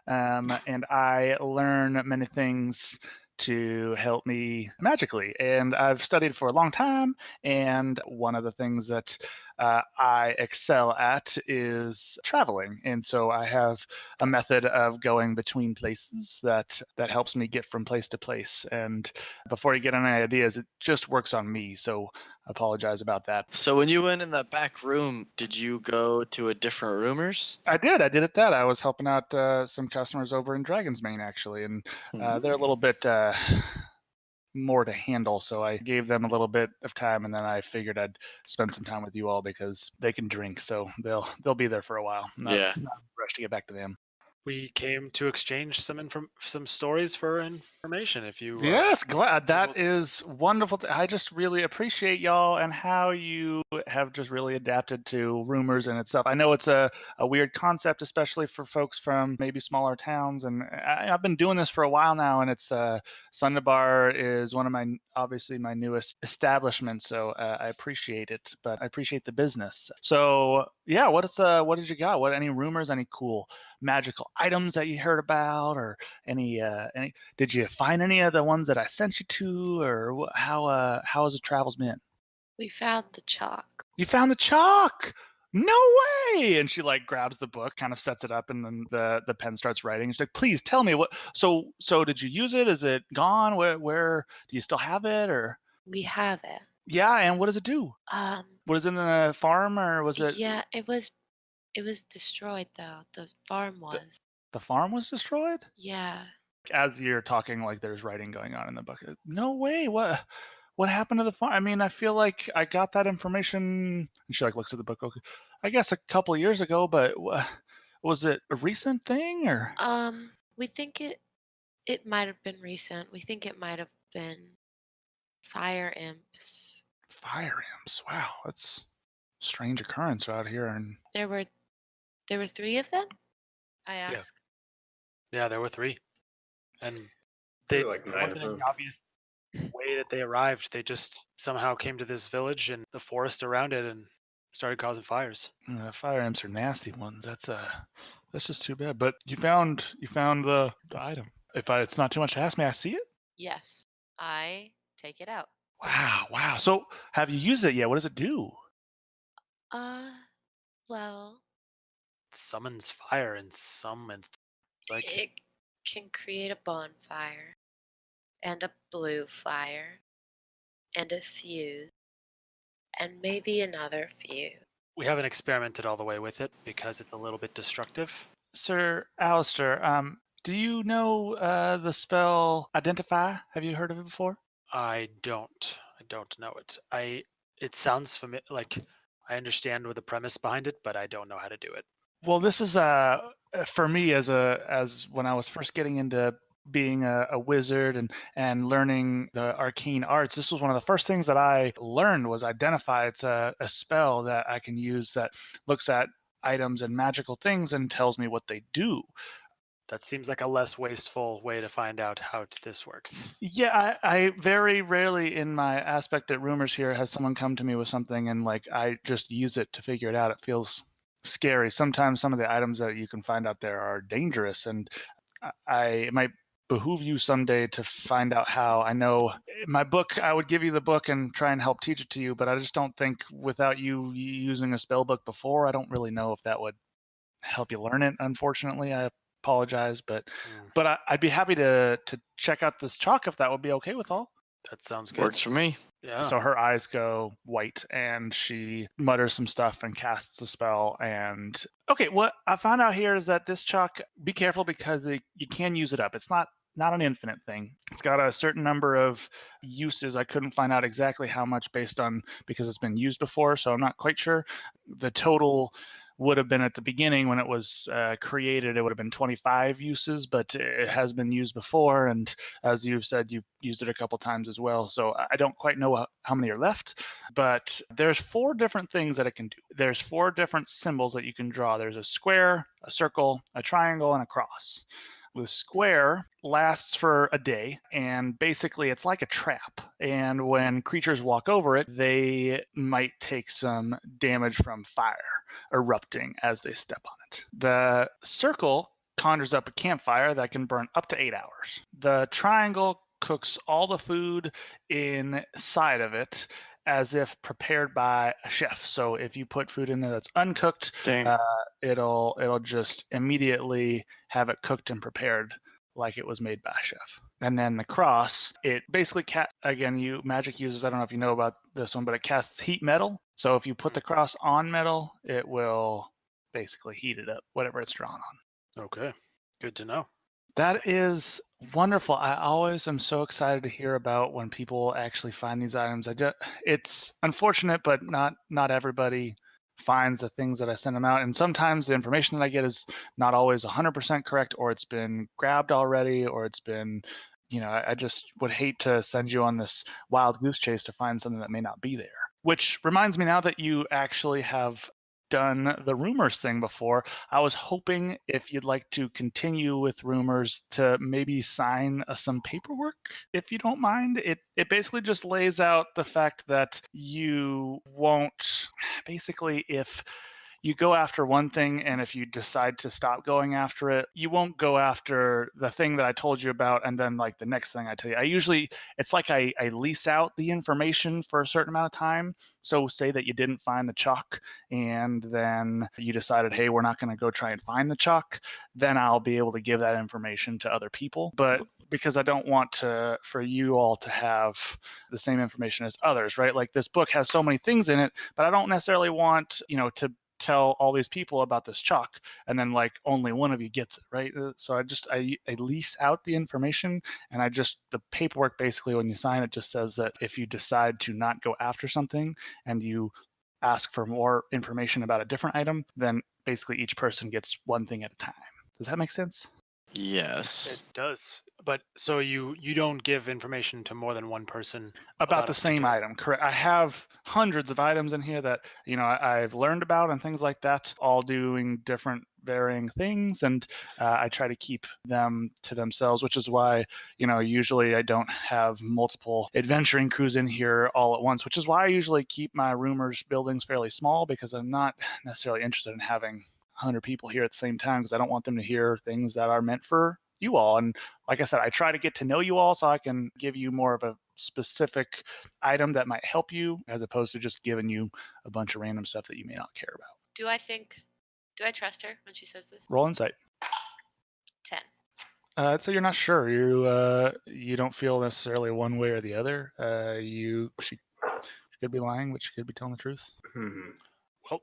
A: and I learn many things to help me magically. And I've studied for a long time, and one of the things that I excel at is traveling. And so I have a method of going between places that helps me get from place to place. And before you get any ideas, it just works on me. So I apologize about that.
B: So when you went in that back room, did you go to a different rumors?
A: I did at that. I was helping out some customers over in Dragon's Mane, actually, and they're a little bit more to handle. So I gave them a little bit of time, and then I figured I'd spend some time with you all because they can drink, so they'll be there for a while. Not
B: Yeah.
A: not rush to get back to them.
D: We came to exchange some stories for information. If you
A: Yes, glad. That
D: able-
A: is wonderful. I just really appreciate y'all and how you have just really adapted to rumors and itself. I know it's a weird concept, especially for folks from maybe smaller towns. And I've been doing this for a while now, and it's Sundabar is one of obviously my newest establishments. So I appreciate it, but I appreciate the business. So yeah, what did you got? Any rumors? Any cool magical items that you heard about, or any did you find any of the ones that I sent you to, or how has the travels been?
E: We found the chalk.
A: You found the chalk. No way. And she like grabs the book, kind of sets it up, and then the pen starts writing. She's like, please tell me what, so did you use it? Is it gone? Where do you still have it? Or
E: We have it.
A: yeah, and what does it do?
E: Um,
A: Was it in the farm, or was it
E: yeah, it was destroyed though. The farm was.
A: the farm was destroyed?
E: Yeah.
A: As you're talking, like there's writing going on in the book. No way. What happened to the farm? I mean, I feel like I got that information. And she like looks at the book. Okay, I guess a couple years ago, but was it a recent thing or
E: We think it might have been recent. We think it might have been fire imps.
A: fire imps? Wow, that's a strange occurrence out here. And
E: There were 3 of them? I asked.
D: yeah, there were 3, and
C: There
D: they
C: were like
D: there
C: 9 of
D: wasn't any
C: them.
D: obvious way that they arrived. They just somehow came to this village and the forest around it and started causing fires.
A: fire imps are nasty ones. That's just too bad. But you found the item. If it's not too much to ask, may I see it?
E: Yes. I take it out.
A: Wow. So have you used it yet? What does it do?
E: Well,
D: Summons fire in some instances. Like
E: it can create a bonfire and a blue fire and a fuse and maybe another fuse.
D: we haven't experimented all the way with it because it's a little bit destructive.
A: Sir Alistair, do you know the spell Identify? Have you heard of it before?
D: I don't know it. It sounds familiar. Like I understand what the premise behind it, but I don't know how to do it.
A: Well, this is for me as when I was first getting into being a wizard and learning the arcane arts. This was one of the first things that I learned was Identify. It's a spell that I can use that looks at items and magical things and tells me what they do.
D: That seems like a less wasteful way to find out how this works.
A: Yeah, I very rarely in my aspect at rumors here has someone come to me with something and like I just use it to figure it out. It feels scary. Sometimes some of the items that you can find out there are dangerous, and it might behoove you someday to find out how. I know in my book I would give you the book and try and help teach it to you, but I just don't think without you using a spell book before, I don't really know if that would help you learn it. Unfortunately, I apologize, but I'd be happy to check out this chalk if that would be okay with all.
D: That sounds good.
B: Works for me.
D: Yeah.
A: So her eyes go white and she mutters some stuff and casts a spell. And okay, what I found out here is that this chalk, be careful because you can use it up. It's not an infinite thing. It's got a certain number of uses. I couldn't find out exactly how much because it's been used before, so I'm not quite sure. The total would have been at the beginning when it was created, it would have been 25 uses, but it has been used before. And as you've said, you've used it a couple times as well. So I don't quite know how many are left, but there's 4 different things that it can do. There's 4 different symbols that you can draw. There's a square, a circle, a triangle, and a cross. The square lasts for a day, and basically it's like a trap. And when creatures walk over it, they might take some damage from fire erupting as they step on it. The circle conjures up a campfire that can burn up to 8 hours. The triangle cooks all the food inside of it as if prepared by a chef. So if you put food in there that's uncooked, it'll just immediately have it cooked and prepared like it was made by a chef. And then the cross, it basically magic uses, I don't know if you know about this one, but it casts heat metal. So if you put the cross on metal, it will basically heat it up, whatever it's drawn on.
D: Okay. Good to know.
A: That is wonderful. I always am so excited to hear about when people actually find these items. It's unfortunate, but not everybody finds the things that I send them out. And sometimes the information that I get is not always 100% correct, or it's been grabbed already, or it's been, I just would hate to send you on this wild goose chase to find something that may not be there. Which reminds me, now that you actually have done the rumors thing before, I was hoping if you'd like to continue with rumors to maybe sign some paperwork, if you don't mind. It basically just lays out the fact that you won't, basically, if you go after one thing, and if you decide to stop going after it, you won't go after the thing that I told you about and then like the next thing I tell you. It's like I lease out the information for a certain amount of time. So say that you didn't find the chalk, and then you decided, hey, we're not going to go try and find the chalk, then I'll be able to give that information to other people. But because I don't want for you all to have the same information as others, right? Like, this book has so many things in it, but I don't necessarily want, to tell all these people about this chalk and then like only one of you gets it, right? So I lease out the information, and the paperwork, basically, when you sign it, just says that if you decide to not go after something and you ask for more information about a different item, then basically each person gets one thing at a time. Does that make sense?
B: Yes.
D: It does. But so you don't give information to more than one person
A: About the
D: a
A: same
D: particular-
A: item, correct? I have hundreds of items in here that I've learned about and things like that, all doing different varying things, and I try to keep them to themselves, which is why usually I don't have multiple adventuring crews in here all at once, which is why I usually keep my rumors buildings fairly small, because I'm not necessarily interested in having 100 people here at the same time, because I don't want them to hear things that are meant for you all. And like I said, I try to get to know you all so I can give you more of a specific item that might help you, as opposed to just giving you a bunch of random stuff that you may not care about.
E: Do I trust her when she says this?
A: Roll insight.
E: 10.
A: I'd say you're not sure. You don't feel necessarily one way or the other. She could be lying, but she could be telling the truth.
D: Well,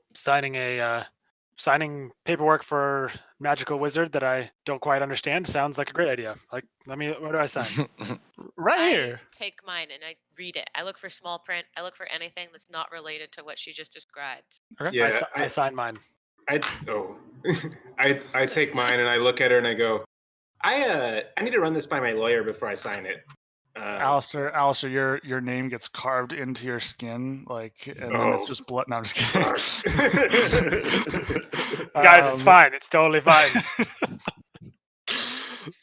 D: signing paperwork for magical wizard that I don't quite understand sounds like a great idea. Like, where do I sign?
A: Right
E: I
A: here.
E: take mine and I read it. I look for small print. I look for anything that's not related to what she just described.
A: Okay.
C: Yeah,
D: I sign mine.
C: I take mine and I look at her and I go, I need to run this by my lawyer before I sign it.
A: Alistair, your name gets carved into your skin, and then it's just blood. No, I'm just kidding.
D: Guys, it's fine. It's totally fine.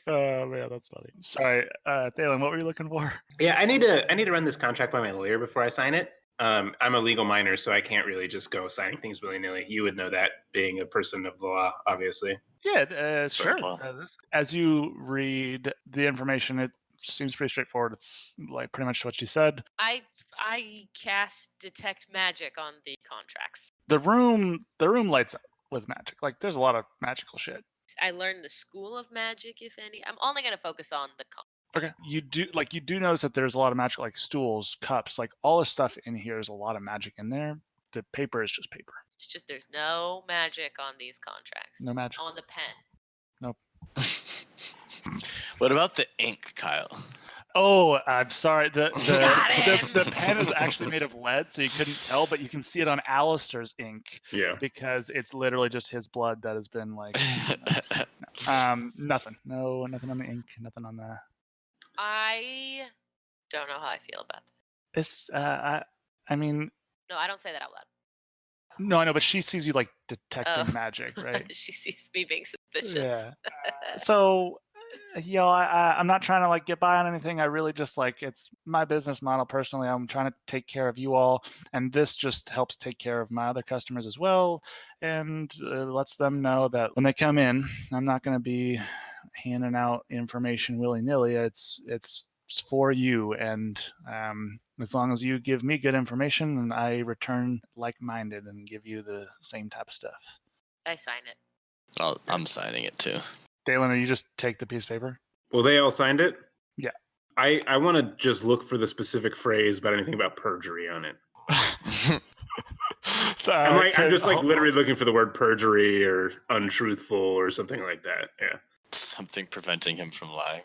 A: Oh man, that's funny. Sorry, Thalen, what were you looking for?
C: Yeah, I need to run this contract by my lawyer before I sign it. I'm a legal minor, so I can't really just go signing things willy-nilly. You would know that, being a person of the law, obviously.
A: Yeah, sure.
B: well.
A: As you read the information, it seems pretty straightforward. It's like pretty much what she said.
E: I cast detect magic on the contracts.
A: The room lights up with magic. Like, there's a lot of magical shit.
E: I learned the school of magic, if any. I'm only gonna focus on the
A: Okay. You do notice that there's a lot of magic, like stools, cups, like all the stuff in here is a lot of magic in there. The paper is just paper.
E: It's just there's no magic on these contracts.
A: No magic.
E: On the pen.
A: Nope.
B: What about the ink, Kyle?
A: Oh, I'm sorry.
E: Got him.
A: The pen is actually made of lead, so you couldn't tell, but you can see it on Alistair's ink.
C: Yeah.
A: Because it's literally just his blood that has been like nothing. No, nothing on the ink, nothing on the.
E: I don't know how I feel about this.
A: It's I mean,
E: No, I don't say that out loud.
A: no, I know, but she sees you like detecting
E: Oh.
A: magic, right?
E: She sees me being suspicious.
A: Yeah. So, I'm not trying to like get by on anything. I really just it's my business model personally. I'm trying to take care of you all, and this just helps take care of my other customers as well, and lets them know that when they come in, I'm not going to be handing out information willy nilly. It's for you, and as long as you give me good information, and I return like-minded and give you the same type of stuff.
E: I sign it.
B: I'm signing it too.
A: Dalen, you just take the piece of paper?
C: Well, they all signed it?
A: Yeah.
C: I want to just look for the specific phrase about anything about perjury on it. I'm just literally looking for the word perjury or untruthful or something like that. Yeah.
B: Something preventing him from lying.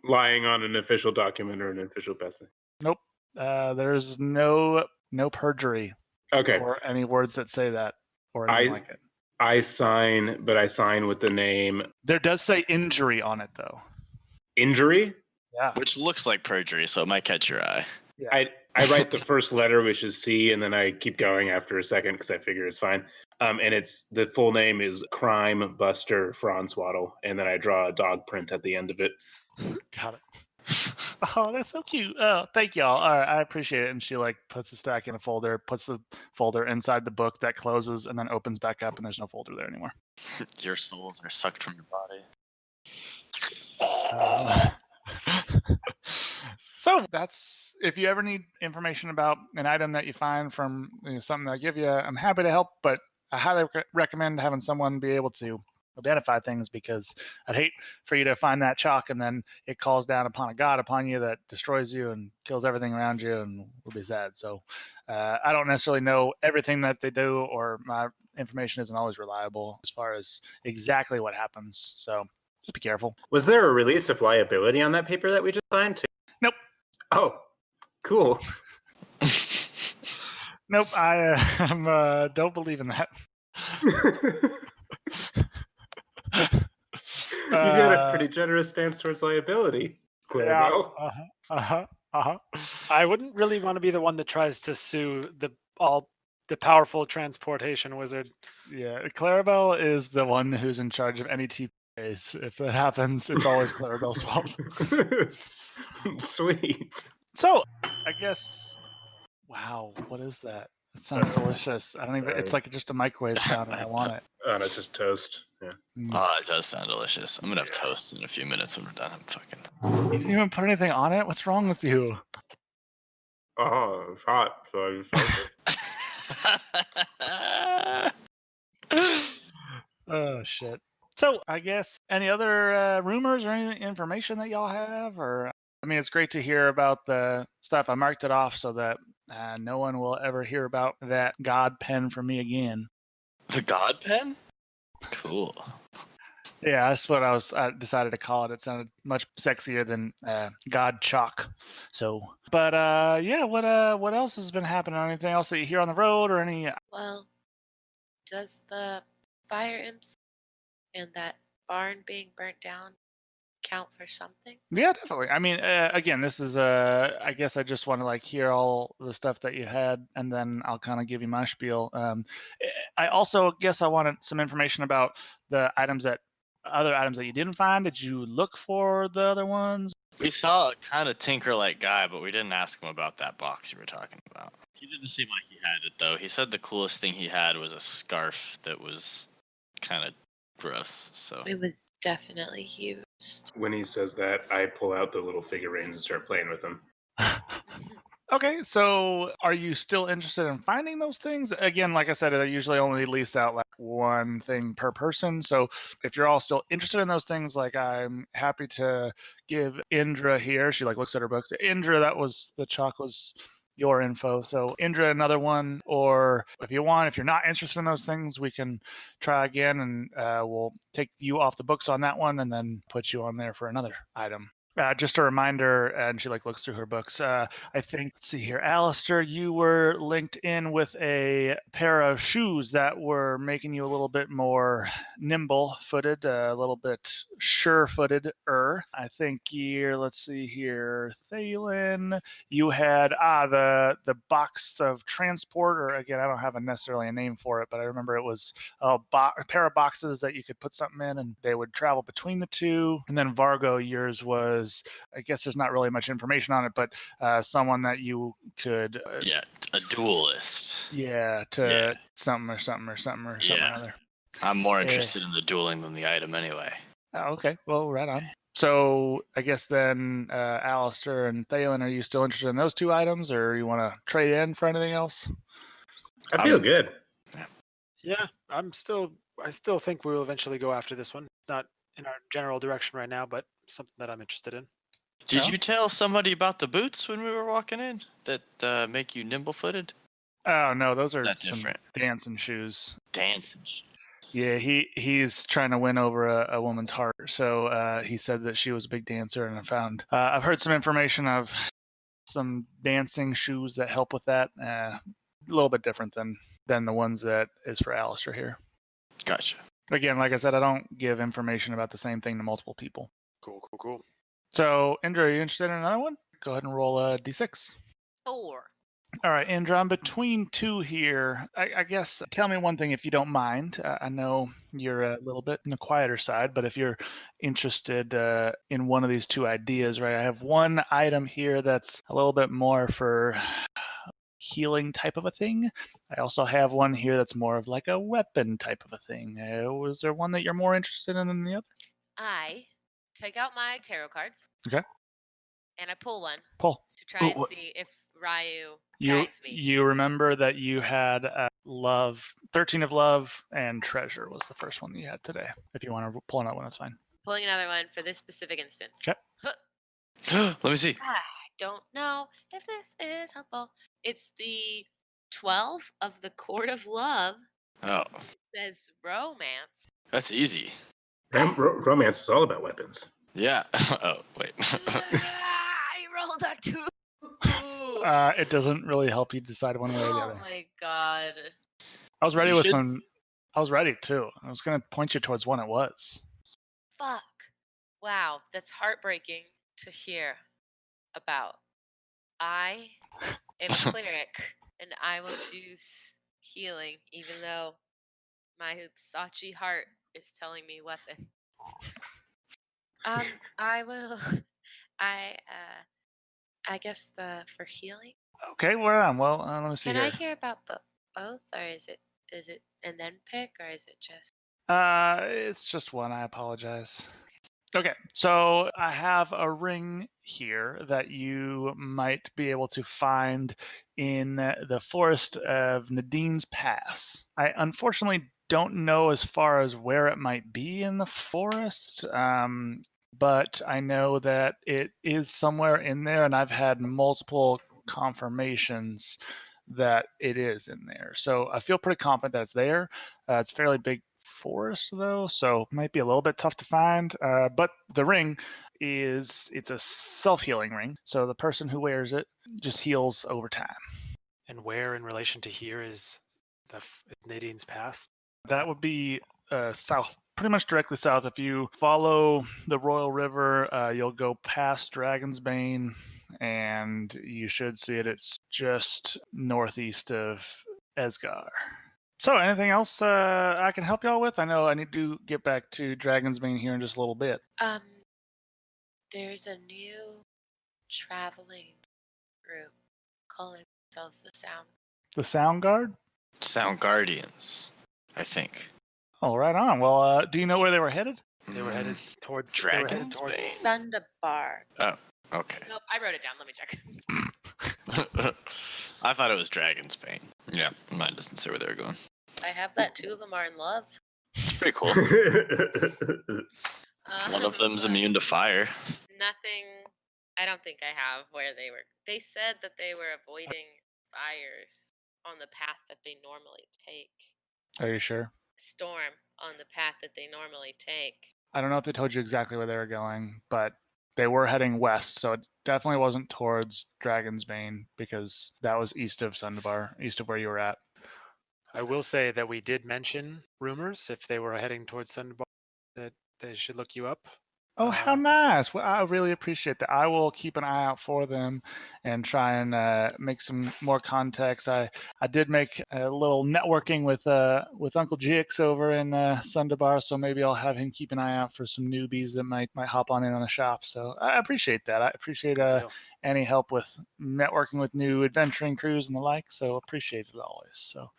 C: Lying on an official document or an official passage.
A: Nope. There's no perjury.
C: Okay.
A: or any words that say that or anything
C: I
A: like it.
C: I sign, but I sign with the name
A: There does say injury on it though.
C: Injury.
A: Yeah.
B: Which looks like perjury, so it might catch your eye.
C: I write the first letter, which is C, and then I keep going after a second because I figure it's fine. And it's the full name is Crime Buster Franzwaddle, and then I draw a dog print at the end of it.
A: Got it. Oh, that's so cute. Oh, thank y'all. All right, I appreciate it. And she like puts the stack in a folder, puts the folder inside the book that closes, and then opens back up, and there's no folder there anymore.
B: Your souls are sucked from your body.
A: So that's if you ever need information about an item that you find from something that I give you, I'm happy to help. But I highly recommend having someone be able to identify things because I'd hate for you to find that chalk and then it calls down upon a god upon you that destroys you and kills everything around you and we'll be sad. So I don't necessarily know everything that they do or my information isn't always reliable as far as exactly what happens. So just be careful.
C: Was there a release of liability on that paper that we just signed? Too?
A: Nope.
C: Oh, cool.
A: Nope. I don't believe in that.
C: You got a pretty generous stance towards liability, Clarabelle.
D: I wouldn't really want to be the one that tries to sue the powerful transportation wizard.
A: Yeah, Clarabelle is the one who's in charge of any TPAs. If that happens, it's always Clarabelle's fault.
C: Sweet.
A: So, I guess. Wow, what is that? It sounds delicious. I don't even. It's
C: Sorry.
A: like just a microwave sound, and I want it.
C: Oh, no, it's just toast. Yeah.
B: Oh, it does sound delicious. I'm gonna have toast in a few minutes when we're done. I'm fucking.
A: You didn't even put anything on it. What's wrong with you?
C: Oh, it's hot, so I just
A: Oh shit. So I guess any other rumors or any information that y'all have, or I mean, it's great to hear about the stuff. I marked it off so that no one will ever hear about that god pen from me again.
B: The god pen? Cool.
A: Yeah, that's what I decided to call it. It sounded much sexier than God Chalk. So, but yeah, what else has been happening? Anything else that you hear on the road, or any?
E: Well, does the fire imps and that barn being burnt down count for something?
A: Yeah, definitely. I mean, again, this is I guess I just want to like hear all the stuff that you had, and then I'll kind of give you my spiel. I also guess I wanted some information about the other items that you didn't find. Did you look for the other ones?
B: We saw a kind of tinker-like guy, but we didn't ask him about that box you were talking about. He didn't seem like he had it, though. He said the coolest thing he had was a scarf that was kind of gross. So
E: It was definitely used.
C: When he says that, I pull out the little figurines and start playing with them.
A: Okay, so are you still interested in finding those things? Again, like I said, they usually only lease out like one thing per person. So if you're all still interested in those things, like I'm happy to give Indra here. She like looks at her books. Indra, that was the chalk was your info. So Indra, another one, or if you want, if you're not interested in those things, we can try again and we'll take you off the books on that one and then put you on there for another item. Just a reminder, and she like looks through her books. I think, let's see here, Alistair, you were linked in with a pair of shoes that were making you a little bit more nimble-footed, a little bit sure-footed. I think here, let's see here, Thalen, you had the box of transport, or again, I don't have necessarily a name for it, but I remember it was a pair of boxes that you could put something in, and they would travel between the two. And then Vargo, yours was, I guess there's not really much information on it, but someone that you could
B: yeah, a duelist.
A: Something or something
B: Yeah.
A: other.
B: I'm more interested in the dueling than the item anyway.
A: Oh, okay, well, right on. So I guess then, Alistair and Thalen, are you still interested in those two items, or you want to trade in for anything else?
C: I feel good.
D: Yeah, I still think we will eventually go after this one. Not in our general direction right now, but something that I'm interested in.
B: Did you tell somebody about the boots when we were walking in that make you nimble-footed?
A: Oh no, those are
B: That's
A: some
B: different.
A: dancing shoes.
B: Dancing shoes.
A: Yeah, he's trying to win over a woman's heart. So he said that she was a big dancer, and I've heard some information of some dancing shoes that help with that. little bit different than the ones that is for Alistair here.
B: Gotcha.
A: Again, like I said, I don't give information about the same thing to multiple people.
D: Cool.
A: So, Indra, are you interested in another one? Go ahead and roll a d6.
E: 4.
A: All right, Indra, I'm between two here. I guess tell me one thing if you don't mind. I know you're a little bit on the quieter side, but if you're interested in one of these two ideas, right? I have one item here that's a little bit more for healing type of a thing. I also have one here that's more of like a weapon type of a thing. Was there one that you're more interested in than the other?
E: I take out my tarot cards.
A: Okay.
E: And I pull one
A: Pull.
E: to try and see if Ryu guides me.
A: You remember that you had love, 13 of love, and treasure was the first one that you had today. If you want to pull another one, that's fine.
E: Pulling another one for this specific instance.
A: Okay.
B: Let me see.
E: I don't know if this is helpful. It's the 12 of the Court of Love.
B: Oh,
E: It says romance.
B: that's easy.
C: Romance is all about weapons.
B: Yeah. Oh, wait.
E: I rolled a 2.
A: It doesn't really help you decide one way or the
E: Oh
A: other.
E: my god.
A: I was ready
B: You
A: with
B: should-
A: some. I was ready too. I was going to point you towards one it was.
E: Fuck. Wow, that's heartbreaking to hear about. I am a cleric, and I will choose healing, even though my Sachi heart is telling me weapon. I will. I guess for healing.
A: Okay, we're on. Well, let me see
E: Can
A: here.
E: I hear about both, or is it and then pick, or is it just?
A: It's just one. I apologize. Okay, so I have a ring here that you might be able to find in the forest of Nadine's Pass. I unfortunately don't know as far as where it might be in the forest, but I know that it is somewhere in there, and I've had multiple confirmations that it is in there. So I feel pretty confident that it's there. It's fairly big forest though, so it might be a little bit tough to find. But the ring it's a self-healing ring, so the person who wears it just heals over time.
D: And where in relation to here is Nadine's Pass?
A: That would be south, pretty much directly south. If you follow the Royal River, you'll go past Dragon's Bane, and you should see it. It's just northeast of Esgar. So, anything else I can help y'all with? I know I need to get back to Dragon's Bane here in just a little bit.
E: There's a new traveling group calling themselves the Sound.
A: The Sound Guard?
B: Sound Guardians, I think.
A: Oh, right on. Well, do you know where they were headed?
D: They were headed towards
B: Dragon's Bane.
E: Sundabar.
B: Oh, okay.
E: Nope, I wrote it down. Let me check.
B: I thought it was Dragon's Bane. Yeah, mine doesn't say where they were going.
E: I have that 2 of them are in love.
B: It's pretty cool. One of them's immune to fire.
E: Nothing. I don't think I have where they were. They said that they were avoiding fires on the path that they normally take.
A: Are you sure?
E: Storm on the path that they normally take.
A: I don't know if they told you exactly where they were going, but they were heading west, so it definitely wasn't towards Dragon's Bane because that was east of Sundabar, east of where you were at.
D: I will say that we did mention rumors if they were heading towards Sundabar that they should look you up.
A: Oh, how nice. Well, I really appreciate that. I will keep an eye out for them and try and make some more contacts. I did make a little networking with Uncle Jix over in Sundabar, so maybe I'll have him keep an eye out for some newbies that might hop on in on the shop. So I appreciate that. I appreciate any help with networking with new adventuring crews and the like, so appreciate it always. So,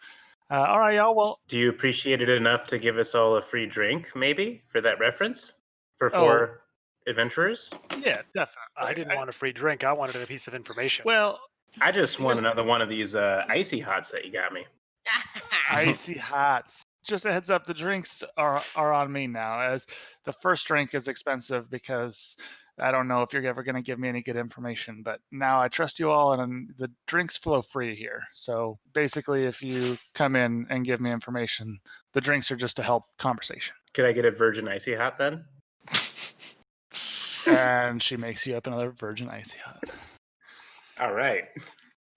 A: all right, y'all. Well,
C: Do you appreciate it enough to give us all a free drink, maybe, for that reference? For
A: Oh.
C: 4 adventurers?
A: yeah, definitely.
D: I didn't want a free drink. I wanted a piece of information.
A: Well,
C: I just want another one of these icy hots that you got me.
A: icy hots. Just a heads up, the drinks are on me now, as the first drink is expensive because I don't know if you're ever going to give me any good information, but now I trust you all and the drinks flow free here. So basically, if you come in and give me information, the drinks are just to help conversation.
C: Could I get a virgin icy hot then?
A: And she makes you up another virgin icy hot.
C: All right.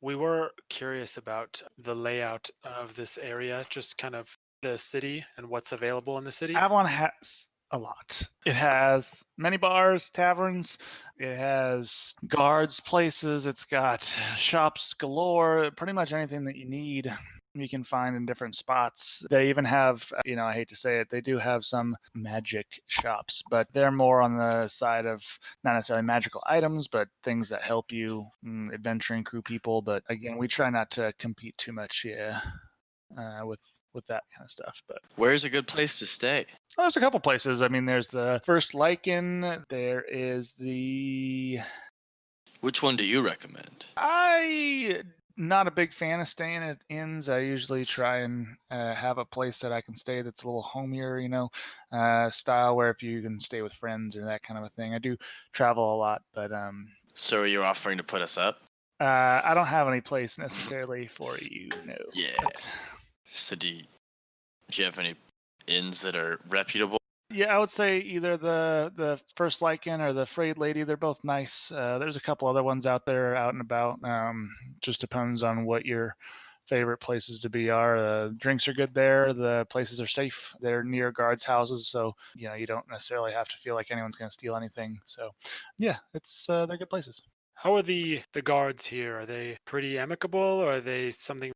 D: We were curious about the layout of this area, just kind of the city and what's available in the city.
A: Avalon has a lot. It has many bars, taverns. It has guards, places. It's got shops galore. Pretty much anything that you need, you can find in different spots. They even have, I hate to say it, they do have some magic shops, but they're more on the side of not necessarily magical items, but things that help you, adventuring crew people. But again, we try not to compete too much, with that kind of stuff. But
B: Where's a good place to stay?
A: there's a couple places. I mean, there's the First Lichen. There is the.
B: Which one do you recommend?
A: I not a big fan of staying at inns. I usually try and have a place that I can stay that's a little homier, style where if you can stay with friends or that kind of a thing. I do travel a lot, but
B: So are you offering to put us up?
A: I don't have any place necessarily for you. No.
B: Yeah.
A: But,
B: So do you have any inns that are reputable?
A: yeah, I would say either the First Lichen or the Frayed Lady. They're both nice. There's a couple other ones out there out and about. Just depends on what your favorite places to be are. Drinks are good there. The places are safe. They're near guards' houses, so you don't necessarily have to feel like anyone's going to steal anything. So, yeah, it's they're good places.
D: How are the guards here? Are they pretty amicable, or are they something?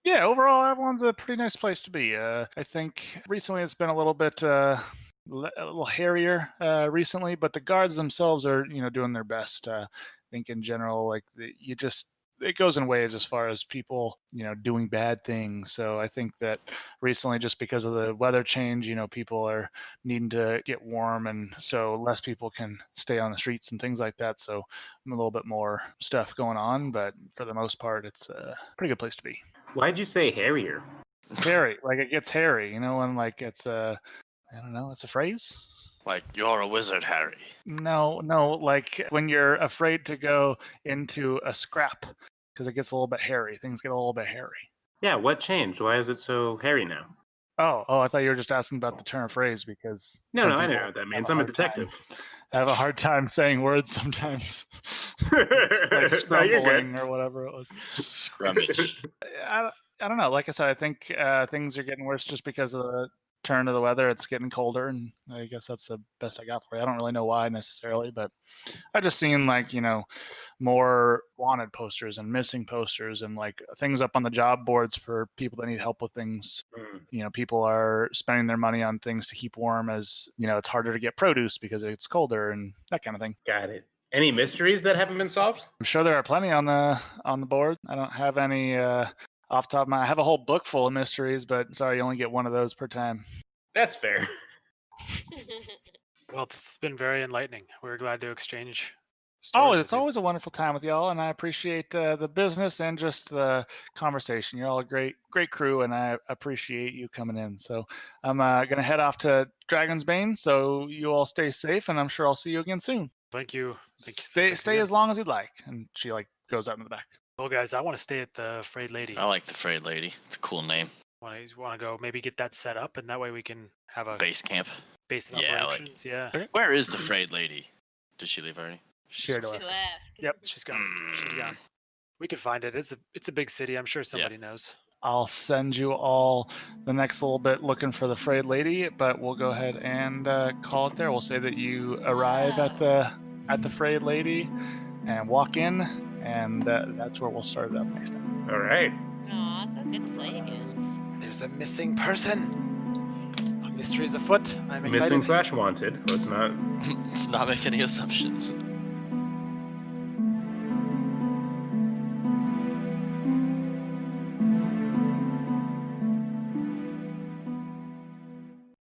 A: Yeah, overall, Avalon's a pretty nice place to be. I think recently it's been a little bit a little hairier recently, but the guards themselves are doing their best. I think in general, like it goes in waves as far as people doing bad things. So I think that recently, just because of the weather change, people are needing to get warm, and so less people can stay on the streets and things like that. So a little bit more stuff going on, but for the most part, it's a pretty good place to be.
C: Why'd you say hairier?
A: Hairy, like it gets hairy, and like it's I don't know, it's a phrase.
B: Like, you're a wizard, Harry.
A: No, like when you're afraid to go into a scrap because it gets a little bit hairy. Things get a little bit hairy.
C: Yeah, what changed? Why is it so hairy now?
A: Oh, I thought you were just asking about the term phrase because
C: No,
A: some
C: I
A: people
C: don't know what that
A: have
C: means.
A: a
C: I'm a
A: hard time-
C: detective.
A: have a hard time saying words sometimes. Like
C: No, you're good.
A: scrumbling or whatever it was.
B: Scrummage.
A: I don't know. Like I said, I think things are getting worse just because of the turn of the weather. It's getting colder, and I guess that's the best I got for you. I don't really know why necessarily, but I just seen like more wanted posters and missing posters and like things up on the job boards for people that need help with things.
C: Mm,
A: People are spending their money on things to keep warm, as it's harder to get produce because it's colder and that kind of thing.
C: got it. Any mysteries that haven't been solved?
A: I'm sure there are plenty on the board. I don't have any off the top of my. I have a whole book full of mysteries, but sorry, you only get one of those per time.
C: That's fair.
D: Well, this has been very enlightening. We're glad to exchange
A: Oh,
D: stories.
A: it's always a wonderful time with y'all, and I appreciate the business and just the conversation. You're all a great crew, and I appreciate you coming in. So I'm gonna head off to Dragon's Bane. So you all stay safe, and I'm sure I'll see you again soon.
D: Thank you.
A: Stay as long as you'd like. And she like goes out in the back.
D: Well, guys, I want to stay at the Frayed Lady.
B: I like the Frayed Lady. It's a cool name.
D: Want to go maybe get that set up, and that way we can have a
B: Base camp.
D: base of
B: Yeah,
D: operations. Yeah.
B: Where is the Frayed Lady? Did she leave already?
A: She already
E: She
A: left.
E: left.
D: Yep, she's gone. She's gone. We could find it. It's a big city. I'm sure somebody knows.
A: I'll send you all the next little bit looking for the Frayed Lady, but we'll go ahead and call it there. We'll say that you arrive at the Frayed Lady and walk in, and that's where we'll start it up next time.
C: All right.
E: Aw, so good to play again.
D: There's a missing person. A mystery is afoot. I'm excited.
C: Missing / wanted. Let's not.
B: Let's not make any assumptions.